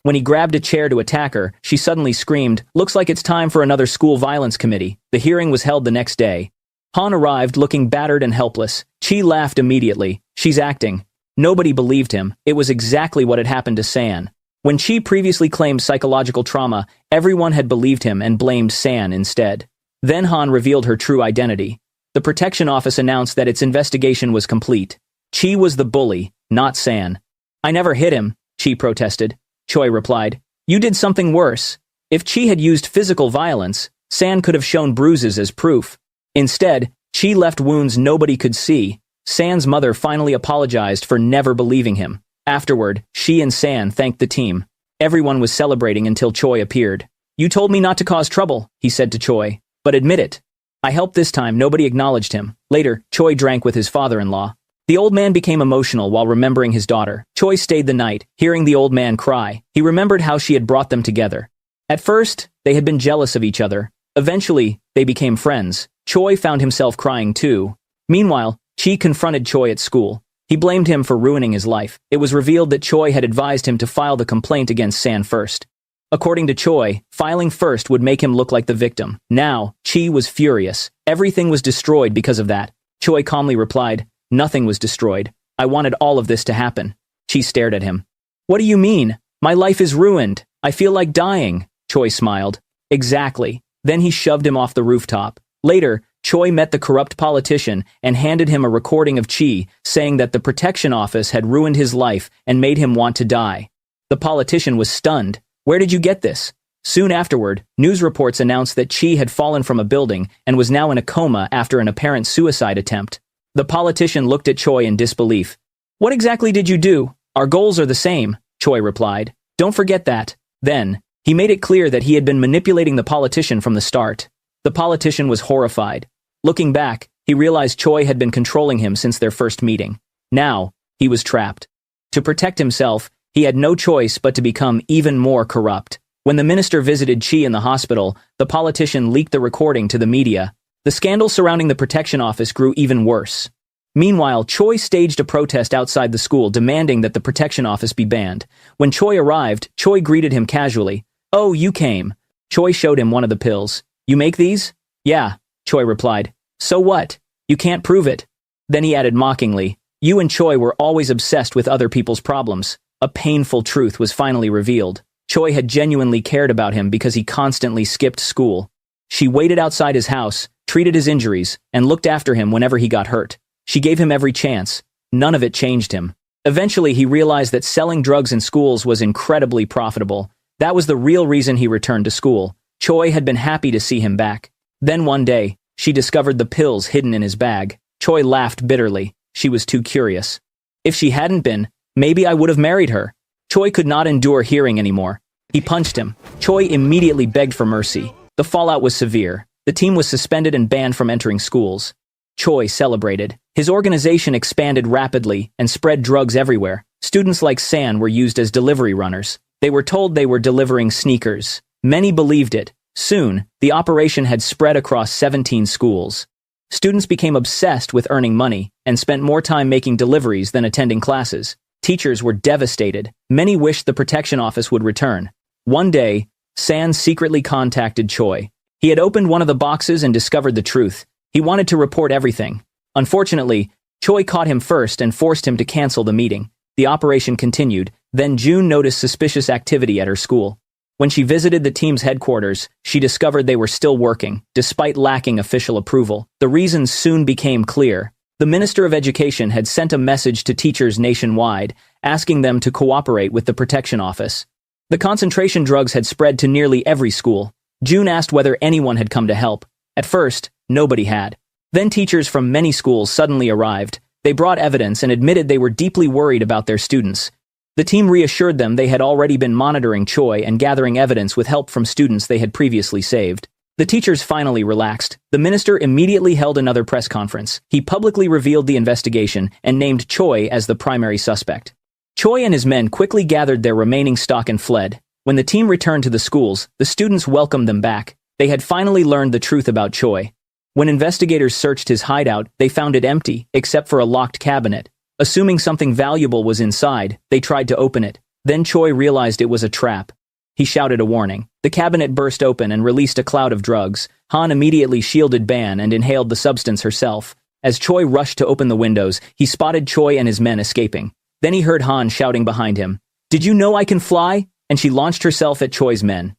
When he grabbed a chair to attack her, she suddenly screamed, "Looks like it's time for another school violence committee." The hearing was held the next day. Han arrived looking battered and helpless. Chi laughed immediately. "She's acting." Nobody believed him. It was exactly what had happened to San. When Chi previously claimed psychological trauma, everyone had believed him and blamed San instead. Then Han revealed her true identity. The protection office announced that its investigation was complete. Chi was the bully, not San. "I never hit him," Chi protested. Choi replied, "You did something worse. If Chi had used physical violence, San could have shown bruises as proof. Instead, Chi left wounds nobody could see." San's mother finally apologized for never believing him. Afterward, she and San thanked the team. Everyone was celebrating until Choi appeared. "You told me not to cause trouble," he said to Choi. "But admit it. I helped this time." Nobody acknowledged him. Later, Choi drank with his father-in-law. The old man became emotional while remembering his daughter. Choi stayed the night, hearing the old man cry. He remembered how she had brought them together. At first, they had been jealous of each other. Eventually, they became friends. Choi found himself crying too. Meanwhile, Chi confronted Choi at school. He blamed him for ruining his life. It was revealed that Choi had advised him to file the complaint against San first. According to Choi, filing first would make him look like the victim. Now, Chi was furious. Everything was destroyed because of that. Choi calmly replied, "Nothing was destroyed. I wanted all of this to happen." Chi stared at him. "What do you mean? My life is ruined. I feel like dying." Choi smiled. "Exactly." Then he shoved him off the rooftop. Later, Choi met the corrupt politician and handed him a recording of Chi, saying that the protection office had ruined his life and made him want to die. The politician was stunned. "Where did you get this?" Soon afterward, news reports announced that Chi had fallen from a building and was now in a coma after an apparent suicide attempt. The politician looked at Choi in disbelief. "What exactly did you do?" "Our goals are the same," Choi replied. "Don't forget that." Then, he made it clear that he had been manipulating the politician from the start. The politician was horrified. Looking back, he realized Choi had been controlling him since their first meeting. Now, he was trapped. To protect himself, he had no choice but to become even more corrupt. When the minister visited Chi in the hospital, the politician leaked the recording to the media. The scandal surrounding the protection office grew even worse. Meanwhile, Choi staged a protest outside the school demanding that the protection office be banned. When Choi arrived, Choi greeted him casually. "Oh, you came." Choi showed him one of the pills. "You make these?" "Yeah," Choi replied. "So what? You can't prove it." Then he added mockingly, "You and Choi were always obsessed with other people's problems." A painful truth was finally revealed. Choi had genuinely cared about him because he constantly skipped school. She waited outside his house, treated his injuries, and looked after him whenever he got hurt. She gave him every chance. None of it changed him. Eventually, he realized that selling drugs in schools was incredibly profitable. That was the real reason he returned to school. Choi had been happy to see him back. Then one day, she discovered the pills hidden in his bag. Choi laughed bitterly. She was too curious. "If she hadn't been, maybe I would have married her." Choi could not endure hearing anymore. He punched him. Choi immediately begged for mercy. The fallout was severe. The team was suspended and banned from entering schools. Choi celebrated. His organization expanded rapidly and spread drugs everywhere. Students like San were used as delivery runners. They were told they were delivering sneakers. Many believed it. Soon, the operation had spread across 17 schools. Students became obsessed with earning money and spent more time making deliveries than attending classes. Teachers were devastated. Many wished the protection office would return. One day, San secretly contacted Choi. He had opened one of the boxes and discovered the truth. He wanted to report everything. Unfortunately, Choi caught him first and forced him to cancel the meeting. The operation continued. Then June noticed suspicious activity at her school. When she visited the team's headquarters, she discovered they were still working, despite lacking official approval. The reasons soon became clear. The Minister of Education had sent a message to teachers nationwide, asking them to cooperate with the protection office. The concentration drugs had spread to nearly every school. June asked whether anyone had come to help. At first, nobody had. Then teachers from many schools suddenly arrived. They brought evidence and admitted they were deeply worried about their students. The team reassured them they had already been monitoring Choi and gathering evidence with help from students they had previously saved. The teachers finally relaxed. The minister immediately held another press conference. He publicly revealed the investigation and named Choi as the primary suspect. Choi and his men quickly gathered their remaining stock and fled. When the team returned to the schools, the students welcomed them back. They had finally learned the truth about Choi. When investigators searched his hideout, they found it empty, except for a locked cabinet. Assuming something valuable was inside, they tried to open it. Then Choi realized it was a trap. He shouted a warning. The cabinet burst open and released a cloud of drugs. Han immediately shielded Ban and inhaled the substance herself. As Choi rushed to open the windows, he spotted Choi and his men escaping. Then he heard Han shouting behind him, "Did you know I can fly?" And she launched herself at Choi's men.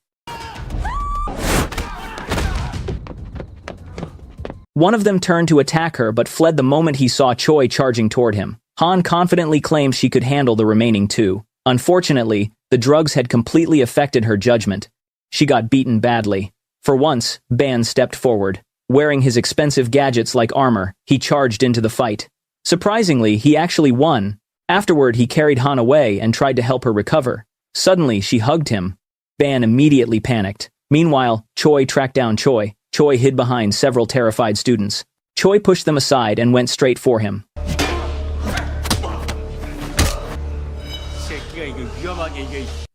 One of them turned to attack her but fled the moment he saw Choi charging toward him. Han confidently claimed she could handle the remaining two. Unfortunately, the drugs had completely affected her judgment. She got beaten badly. For once, Ban stepped forward. Wearing his expensive gadgets like armor, he charged into the fight. Surprisingly, he actually won. Afterward, he carried Han away and tried to help her recover. Suddenly, she hugged him. Ban immediately panicked. Meanwhile, Choi tracked down Choi. Choi hid behind several terrified students. Choi pushed them aside and went straight for him.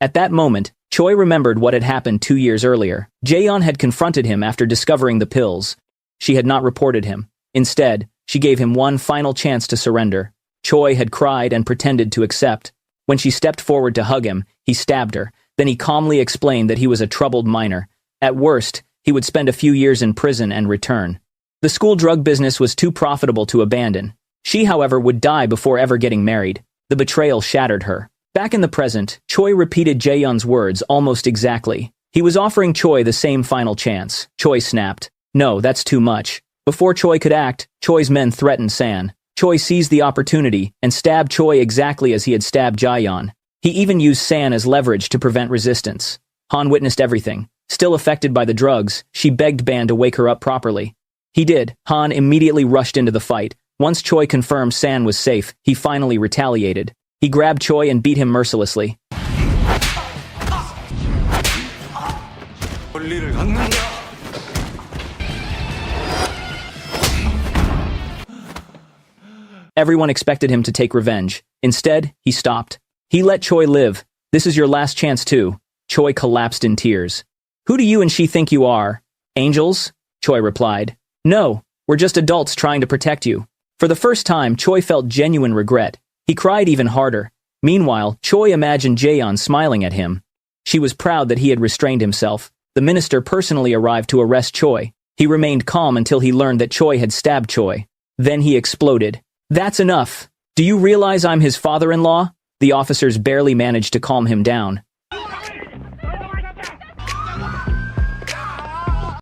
At that moment, Choi remembered what had happened 2 years earlier. Jaeyeon had confronted him after discovering the pills. She had not reported him. Instead, she gave him one final chance to surrender. Choi had cried and pretended to accept. When she stepped forward to hug him, he stabbed her. Then he calmly explained that he was a troubled minor. At worst, he would spend a few years in prison and return. The school drug business was too profitable to abandon. She, however, would die before ever getting married. The betrayal shattered her. Back in the present, Choi repeated Jaeyeon's words almost exactly. He was offering Choi the same final chance. Choi snapped. "No, that's too much." Before Choi could act, Choi's men threatened San. Choi seized the opportunity and stabbed Choi exactly as he had stabbed Jaeyeon. He even used San as leverage to prevent resistance. Han witnessed everything. Still affected by the drugs, she begged Ban to wake her up properly. He did. Han immediately rushed into the fight. Once Choi confirmed San was safe, he finally retaliated. He grabbed Choi and beat him mercilessly. Everyone expected him to take revenge. Instead, he stopped. He let Choi live. "This is your last chance too." Choi collapsed in tears. "Who do you and she think you are? Angels?" Choi replied. "No, we're just adults trying to protect you." For the first time, Choi felt genuine regret. He cried even harder. Meanwhile, Choi imagined Jaeyeon smiling at him. She was proud that he had restrained himself. The minister personally arrived to arrest Choi. He remained calm until he learned that Choi had stabbed Choi. Then he exploded. "That's enough! Do you realize I'm his father-in-law?" The officers barely managed to calm him down.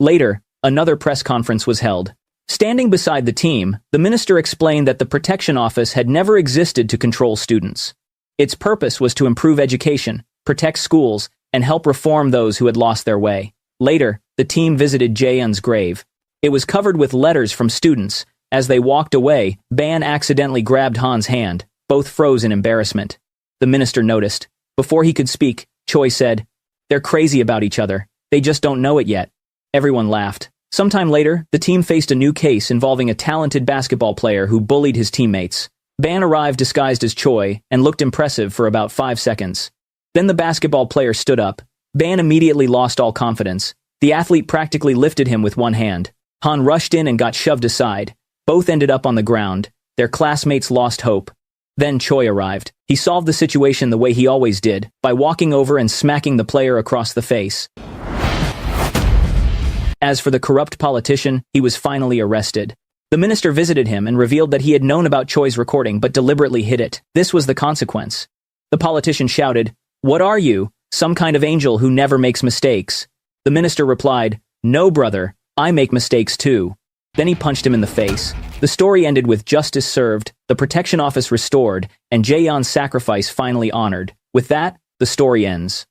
Later, another press conference was held. Standing beside the team, the minister explained that the protection office had never existed to control students. Its purpose was to improve education, protect schools, and help reform those who had lost their way. Later, the team visited Jaeyeon's grave. It was covered with letters from students. As they walked away, Ban accidentally grabbed Han's hand. Both froze in embarrassment. The minister noticed. Before he could speak, Choi said, "They're crazy about each other. They just don't know it yet." Everyone laughed. Sometime later, the team faced a new case involving a talented basketball player who bullied his teammates. Ban arrived disguised as Choi and looked impressive for about 5 seconds. Then the basketball player stood up. Ban immediately lost all confidence. The athlete practically lifted him with one hand. Han rushed in and got shoved aside. Both ended up on the ground. Their classmates lost hope. Then Choi arrived. He solved the situation the way he always did, by walking over and smacking the player across the face. As for the corrupt politician, he was finally arrested. The minister visited him and revealed that he had known about Choi's recording but deliberately hid it. This was the consequence. The politician shouted, "What are you? Some kind of angel who never makes mistakes?" The minister replied, "No, brother, I make mistakes too." Then he punched him in the face. The story ended with justice served, the protection office restored, and Jaeyeon's sacrifice finally honored. With that, the story ends.